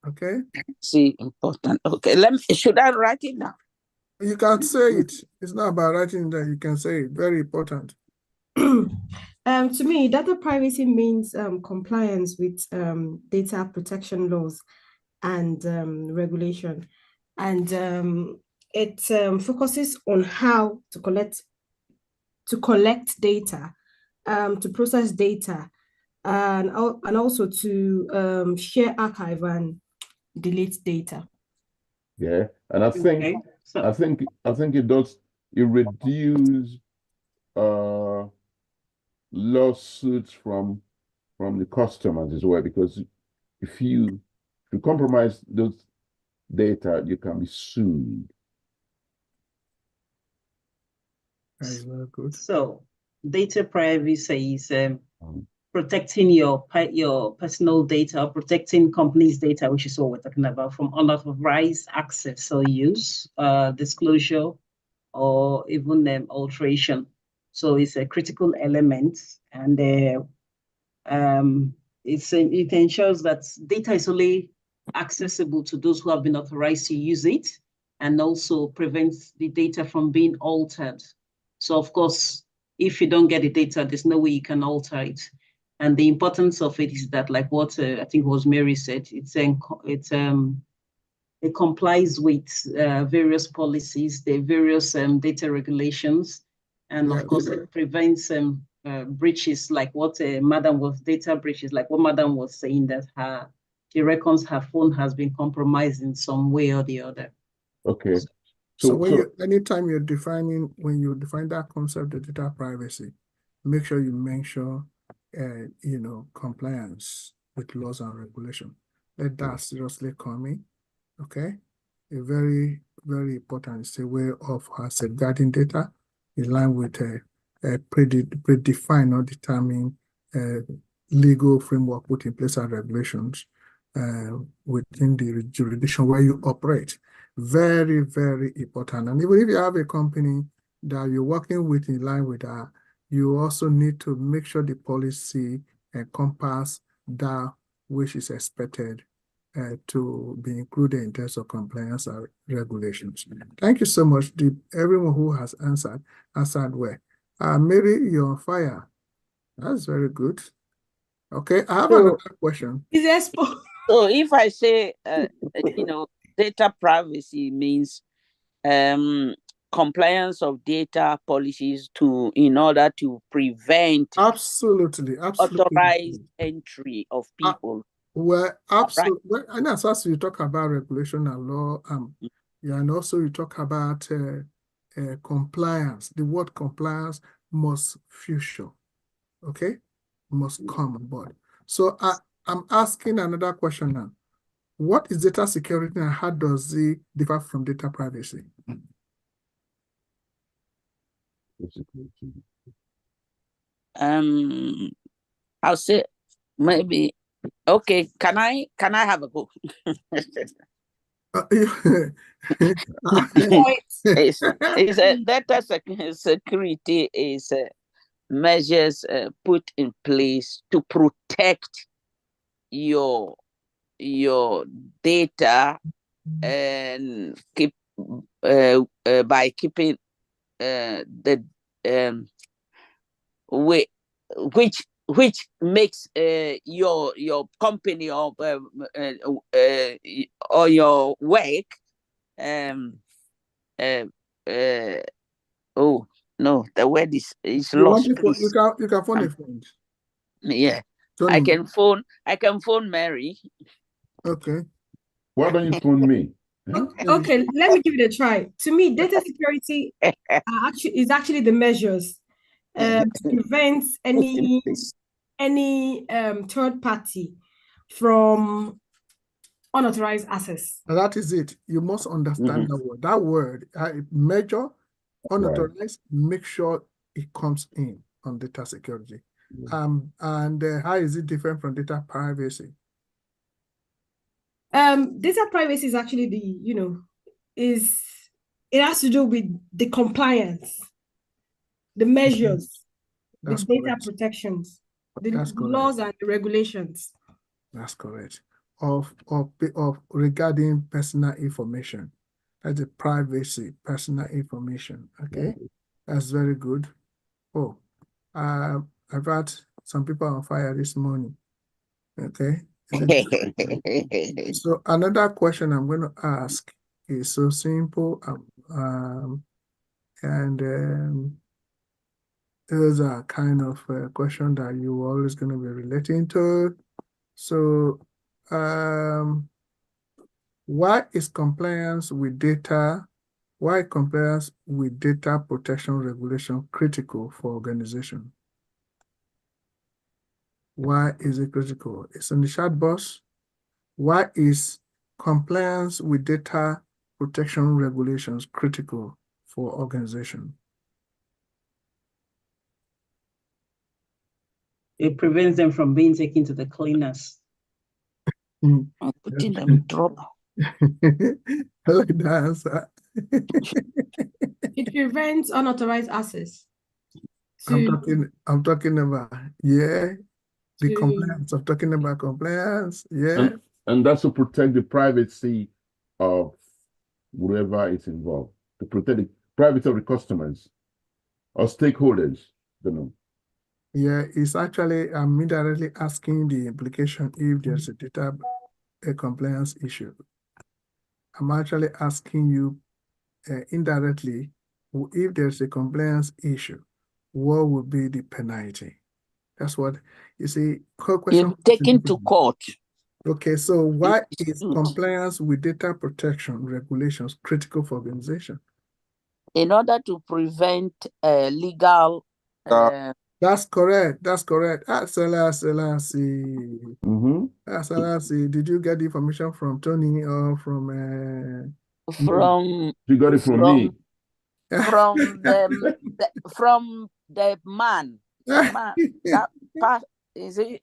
Okay. See, important. Okay, should I write it down? You can say it. It's not about writing that. You can say it. Very important. To me, data privacy means compliance with data protection laws and regulation, and it focuses on how to collect data, to process data, and also to share, archive, and delete data. Yeah, and I think it reduces lawsuits from the customers as well, because if you compromise those data, you can be sued. That is very good. So data privacy is protecting your personal data, protecting companies' data, which is what we're talking about, from unauthorized access or use, disclosure, or even alteration. So it's a critical element, and It ensures that data is only accessible to those who have been authorized to use it, and also prevents the data from being altered. So of course, if you don't get the data, there's no way you can alter it. And the importance of it is that, like what I think was Mary said, it complies with various policies, the various data regulations, and of course it prevents breaches, like what Madam was data breaches, like what Madam was saying, that she reckons her phone has been compromised in some way or the other. Okay. So anytime when you define that concept of data privacy, make sure you mention, compliance with laws and regulation. Let that seriously come in. Okay, a very, very important. It's a way of safeguarding data in line with predefined or determined legal framework put in place and regulations within the jurisdiction where you operate. Very, very important. And even if you have a company that you're working with in line with that, you also need to make sure the policy encompasses that which is expected to be included in terms of compliance and regulations. Thank you so much, everyone who has answered well. Mary, you're on fire. That's very good. Okay, I have another question. So if I say, data privacy means compliance of data policies in order to prevent absolutely authorized entry of people. Well, absolutely. Right. And as you talk about regulation and law, and also you talk about compliance. The word compliance must feature, okay? Must come on board. So I'm asking another question now. What is data security and how does it differ from data privacy? I'll say maybe. Okay, can I have a go? It's a data security is measures put in place to protect your data and keep by keeping the way which makes your company or your work oh no, the word is lost. You can phone a friend. Yeah, I can phone Mary. Okay. Why don't you phone me? Okay, let me give it a try. To me, data security is actually the measures to prevent any third party from unauthorized access. That is it. You must understand that word. That word, measure, unauthorized, make sure it comes in on data security. And how is it different from data privacy? Data privacy is actually it has to do with the compliance, the measures, the data protections, the laws and the regulations. That's correct. Of regarding personal information. That's the privacy, personal information. Okay, that's very good. Oh, I've had some people on fire this morning. Okay. So another question I'm going to ask is so simple, those are kind of a question that you're always going to be relating to. So, why is compliance with data protection regulation critical for organization? Why is it critical? It's in the chat box. Why is compliance with data protection regulations critical for organization? It prevents them from being taken to the cleaners. Putting them in trouble. I like that answer. It prevents unauthorized access. I'm talking about, yeah. The compliance of talking about compliance, yeah. And that's to protect the privacy of whoever is involved, to protect the privacy of the customers or stakeholders. Don't know. Yeah, it's actually, I'm indirectly asking the implication if there's a compliance issue. I'm actually asking you indirectly, if there's a compliance issue, what would be the penalty? That's what you see. Question. You're taken to court. Okay, so why is compliance with data protection regulations critical for organization? In order to prevent legal. That's correct. That's correct. Selassie. Selassie, did you get the information from Tony or from? You got it from me. From the man. That part is it?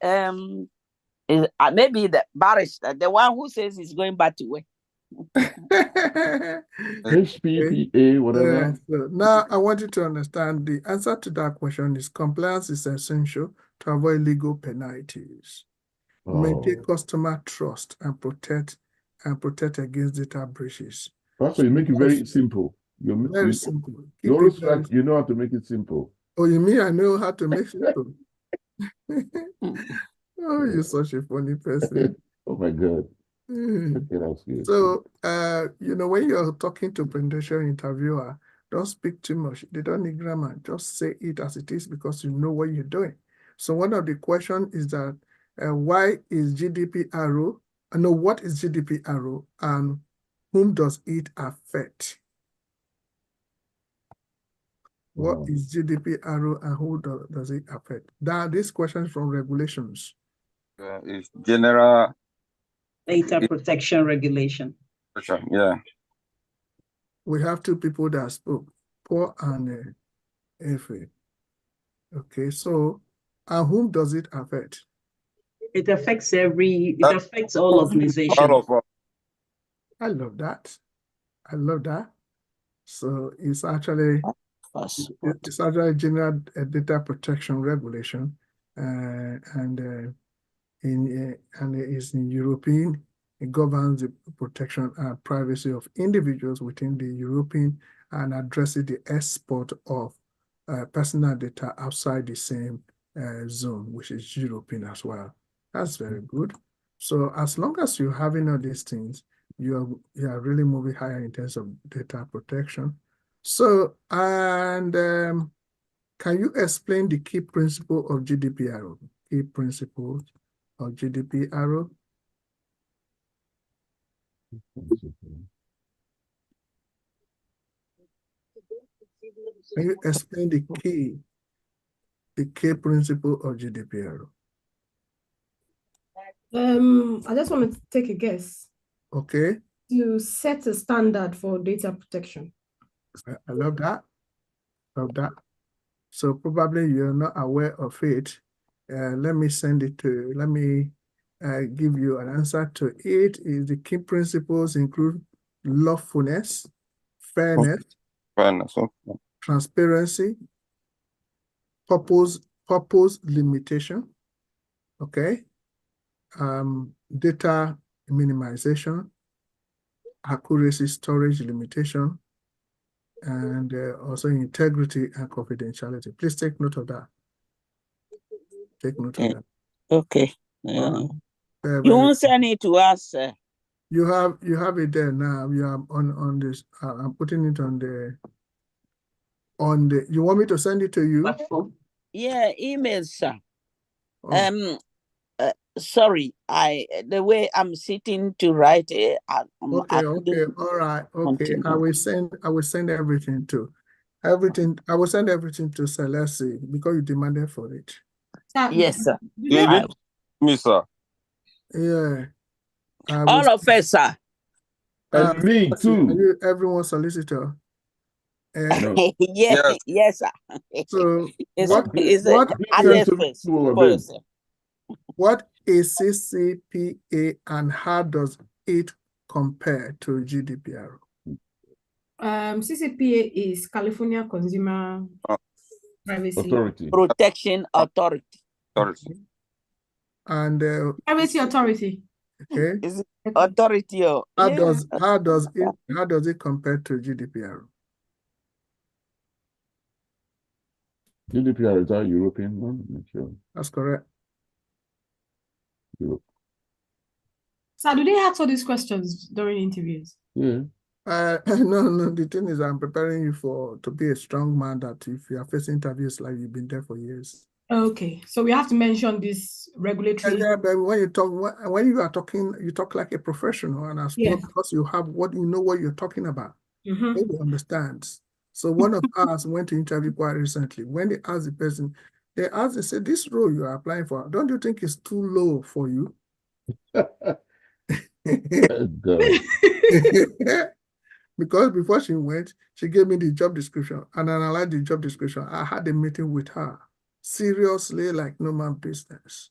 Maybe the barrister, the one who says he's going back to work. HPPA, whatever. Yeah, so now I want you to understand the answer to that question is compliance is essential to avoid legal penalties, maintain customer trust, and protect against data breaches. Pastor, you make it very simple. Very simple. You always like, you know how to make it simple. Oh, you mean I know how to make it simple? Oh, you're such a funny person. Oh my God. Okay, that's good. So, when you're talking to potential interviewer, don't speak too much. They don't need grammar. Just say it as it is because you know what you're doing. So one of the questions is that why is GDPR? What is GDPR and whom does it affect? What is GDPR and who does it affect? This question is from regulations. It's general data protection regulation. Yeah. We have two people that spoke, Paul and Efe. Okay, so and whom does it affect? It affects affects all organizations. I love that. I love that. So it's actually general data protection regulation, and is in European. It governs the protection and privacy of individuals within the European and addresses the export of personal data outside the same zone, which is European as well. That's very good. So as long as you're having all these things, you are really moving higher in terms of data protection. So, and can you explain the key principle of GDPR? Key principles of GDPR? Can you explain the key principle of GDPR? I just want to take a guess. Okay. To set a standard for data protection. I love that. Love that. So probably you're not aware of it. Let me give you an answer to it. Is the key principles include lawfulness, fairness, transparency, purpose limitation, okay, data minimization, accuracy storage limitation, and also integrity and confidentiality. Please take note of that. Take note of that. Okay. You won't send it to us, sir. You have it there now. You are on this. I'm putting it on the. You want me to send it to you? Yeah, email, sir. Oh. Sorry, the way I'm sitting to write it. Okay, all right, okay. I will send everything to. I will send everything to Celeste because you demanded for it. Yes, sir. Me, sir. Yeah. All of us, sir. And me too. Everyone solicitor. Yes, sir. So what is CCPA and how does it compare to GDPR? CCPA is California Consumer Privacy Protection Authority. And Privacy authority. okay, Is it authority or how yeah? does it compare to GDPR? GDPR is our European one. I'm not sure. That's correct. Europe. So do they ask all these questions during interviews? Yeah. No. The thing is, I'm preparing you to be a strong man. That if you are facing interviews, like you've been there for years. Okay, so we have to mention this regulatory. Yeah, but when you talk, when you are talking, you talk like a professional, and as well, Yes. because you have what you know what you're talking about. Mhm. Nobody understands. So one of us went to interview quite recently. When they asked the person, they said, "This role you are applying for, don't you think it's too low for you?" God. Because before she went, she gave me the job description and analyzed the job description. I had a meeting with her, seriously, like no man business.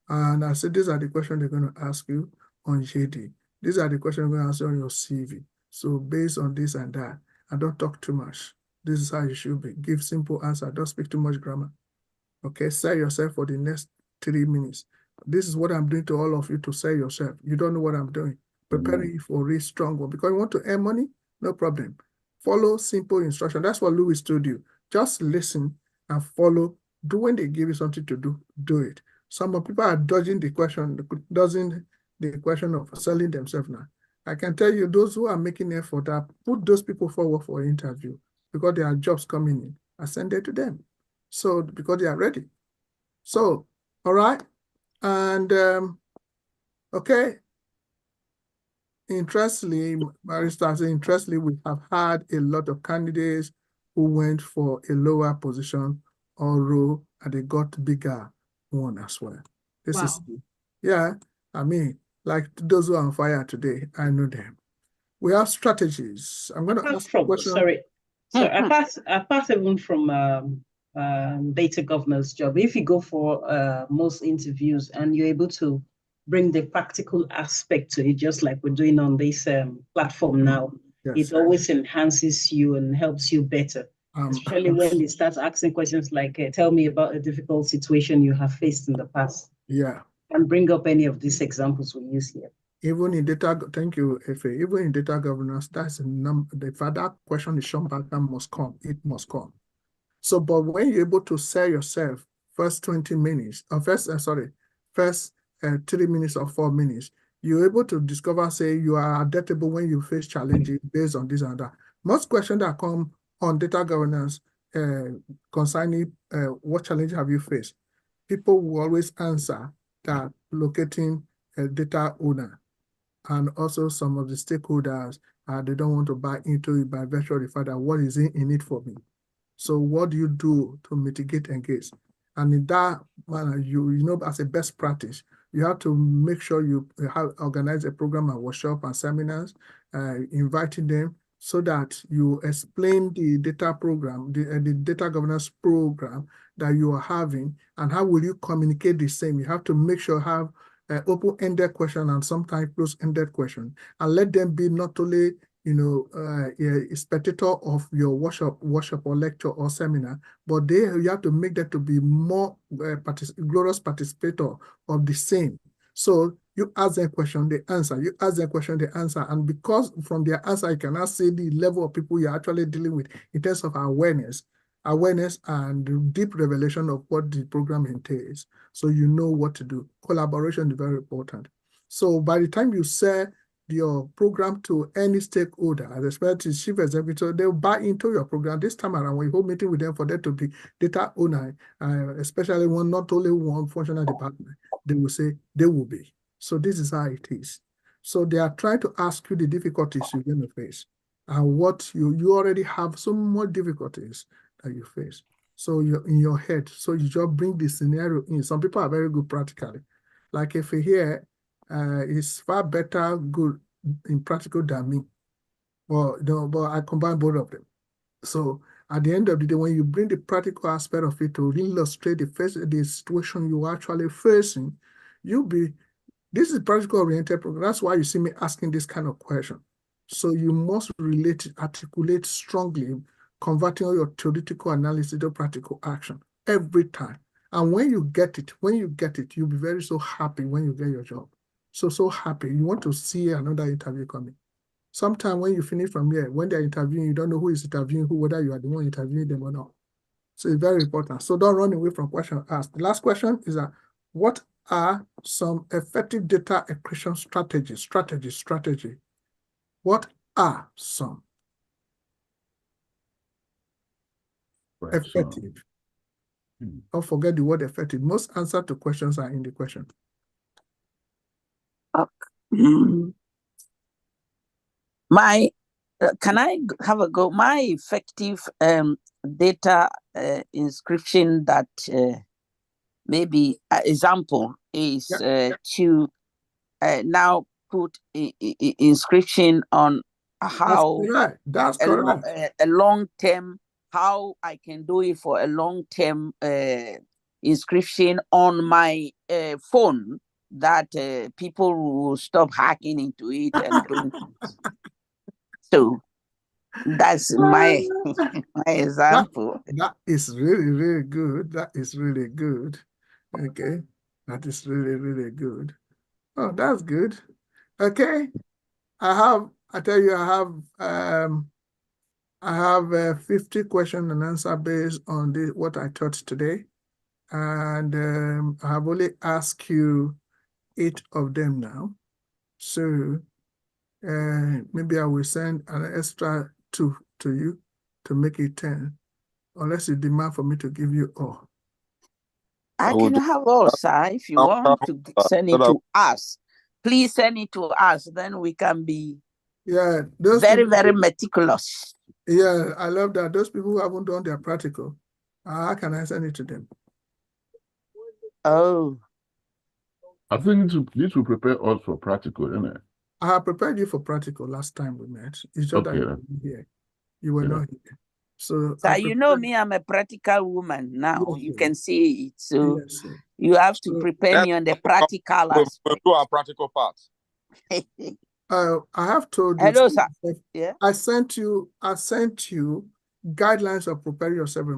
And I said, these are the questions they're going to ask you on JD. These are the questions they're going to ask you on your CV. So based on this and that, and don't talk too much. This is how you should be. Give simple answer. Don't speak too much grammar. Okay, sell yourself for the next 3 minutes. This is what I'm doing to all of you to sell yourself. You don't know what I'm doing. Preparing you for a really strong one. Because you want to earn money, no problem. Follow simple instruction. That's what Louis told you. Just listen and follow. Do when they give you something to do, do it. Some people are dodging the question of selling themselves now. I can tell you, those who are making effort, put those people forward for an interview because there are jobs coming in. I send it to them. So because they are ready. So, all right. And okay. Interestingly, we have had a lot of candidates who went for a lower position or role and they got bigger one as well. This is, yeah, I mean, like those who are on fire today, I know them. We have strategies. I'm going to ask a question. Sorry, apart even from data governance job, if you go for most interviews and you're able to bring the practical aspect to it, just like we're doing on this platform now, yes, it always enhances you and helps you better. Especially when they start asking questions like, tell me about a difficult situation you have faced in the past. Yeah. And bring up any of these examples we use here. Even in data, thank you, Efe. Even in data governance, that's a number. If that question is shown back, that must come. It must come. So, but when you're able to sell yourself first 20 minutes, or first 3 minutes or 4 minutes, you're able to discover, say, you are adaptable when you face challenges based on this and that. Most questions that come on data governance concerning what challenge have you faced, people will always answer that locating a data owner and also some of the stakeholders, they don't want to buy into it by virtue of the fact that what is in it for me. So what do you do to mitigate engage? And in that manner, you know, as a best practice, you have to make sure you organize a program and workshop and seminars, inviting them so that you explain the data program, the data governance program that you are having, and how will you communicate the same. You have to make sure you have open-ended question and sometimes close-ended question, and let them be not only a spectator of your workshop or lecture or seminar, but you have to make them to be more glorious participator of the same. So you ask them question, they answer. You ask them question, they answer. And because from their answer, you cannot see the level of people you're actually dealing with in terms of awareness and deep revelation of what the program entails. So you know what to do. Collaboration is very important. So by the time you say your program to any stakeholder, especially chief executive, they'll buy into your program. This time around, when you hold meeting with them for them to be data owner, especially not only one functional department, they will say they will be. So this is how it is. So they are trying to ask you the difficulties you're going to face and what you already have so much difficulties that you face. So you're in your head. So you just bring the scenario in. Some people are very good practically. Like if you hear, is far better good in practical than me. But I combine both of them. So at the end of the day, when you bring the practical aspect of it to illustrate the situation you're actually facing, this is practical oriented program. That's why you see me asking this kind of question. So you must articulate strongly, converting all your theoretical analysis to practical action every time. And when you get it, you'll be very so happy when you get your job. So happy. You want to see another interview coming. Sometime when you finish from here, when they're interviewing, you don't know who is interviewing who, whether you are the one interviewing them or not. So it's very important. So don't run away from question asked. The last question is that what are some effective data accretion strategies? What are some effective? Don't forget the word effective. Most answers to questions are in the question. Can I have a go? My effective data inscription that maybe example is to now put inscription on how That's correct. A long-term, how I can do it for a long-term inscription on my phone that people will stop hacking into it and doing things. So that's my example. That is really, really good. That is really good. Okay. That is really, really good. Oh, that's good. Okay. I have 50 question and answer based on what I taught today. And I have only asked you 8 of them now. So maybe I will send an extra 2 to you to make it 10, unless you demand for me to give you all. I can have all, sir. If you want to send it to us, please send it to us. Then we can be very meticulous. Yeah, I love that. Those people who haven't done their practical, how can I send it to them? Oh. I think this will prepare us for practical, isn't it? I have prepared you for practical last time we met. It's just that you were here. You were not here. So you know me, I'm a practical woman now. Yes, you can see it. So yes, you have to prepare me on the practical aspect. Do our practical parts. I have told you. Hello, sir. Yeah. I sent you guidelines of preparing yourself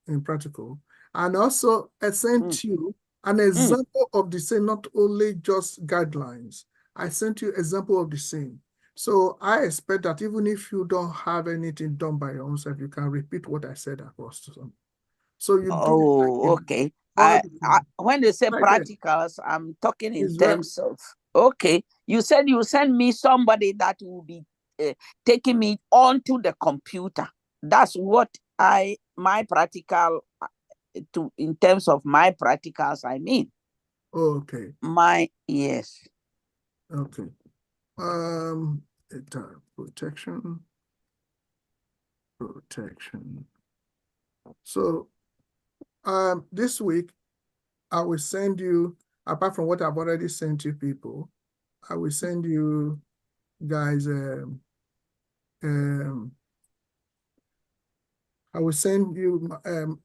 in practical, and also I sent you an example of the same, not only just guidelines. I sent you example of the same. So I expect that even if you don't have anything done by your own self, you can repeat what I said across to them. So you okay. When they say practicals, I'm talking in terms of, okay, you said you send me somebody that will be taking me onto the computer. That's what my practical, in terms of my practicals, I mean. Okay. Yes. Okay. Protection. So this week, I will send you, apart from what I've already sent you people, I will send you guys, I will send you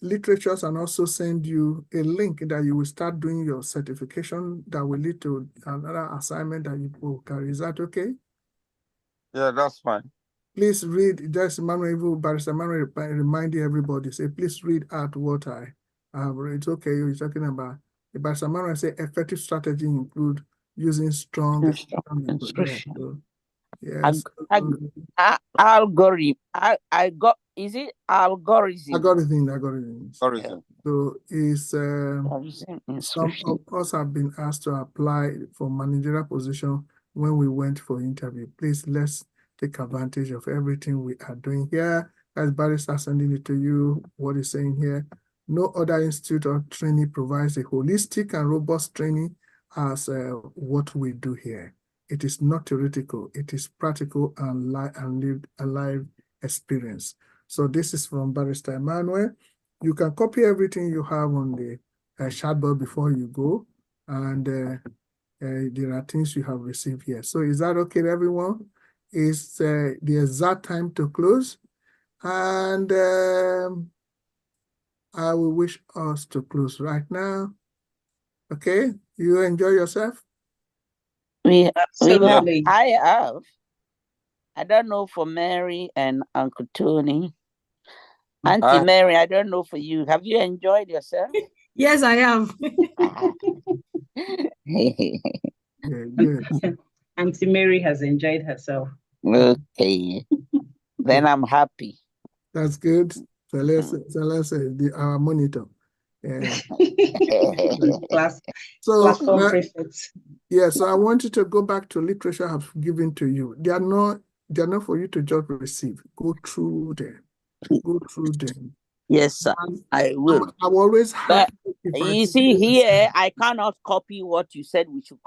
literatures and also send you a link that you will start doing your certification that will lead to another assignment that you will carry. Is that okay? Yeah, that's fine. Please read, just Barrister Manuel reminding everybody, say, please read out what I have read. It's okay, you're talking about. The Barrister Manuel say effective strategy include using strong instruction. Yes. Algorithm. I got, is it algorithm? Algorithms. So is some of us have been asked to apply for managerial position when we went for interview. Please, let's take advantage of everything we are doing here. As Barrister sending it to you, what is saying here. No other institute or training provides a holistic and robust training as what we do here. It is not theoretical, it is practical and lived a live experience. So this is from Barrister Emmanuel. You can copy everything you have on the chatbot before you go, and there are things you have received here. So is that okay, everyone? It's the exact time to close, and I will wish us to close right now. Okay, you enjoy yourself? Absolutely. I have. I don't know for Mary and Uncle Tony. Auntie Mary, I don't know for you. Have you enjoyed yourself? Yes, I am. Yeah, good. Auntie Mary has enjoyed herself. Okay. Then I'm happy. That's good. Celeste, our monitor. Yeah. Class, So, platform prefects. yeah, so I want you to go back to literature I've given to you. They are not for you to just receive. Go through them. Go through them. Yes, sir. I will. I'm always But happy if I you see see this. here, I cannot copy what you said we should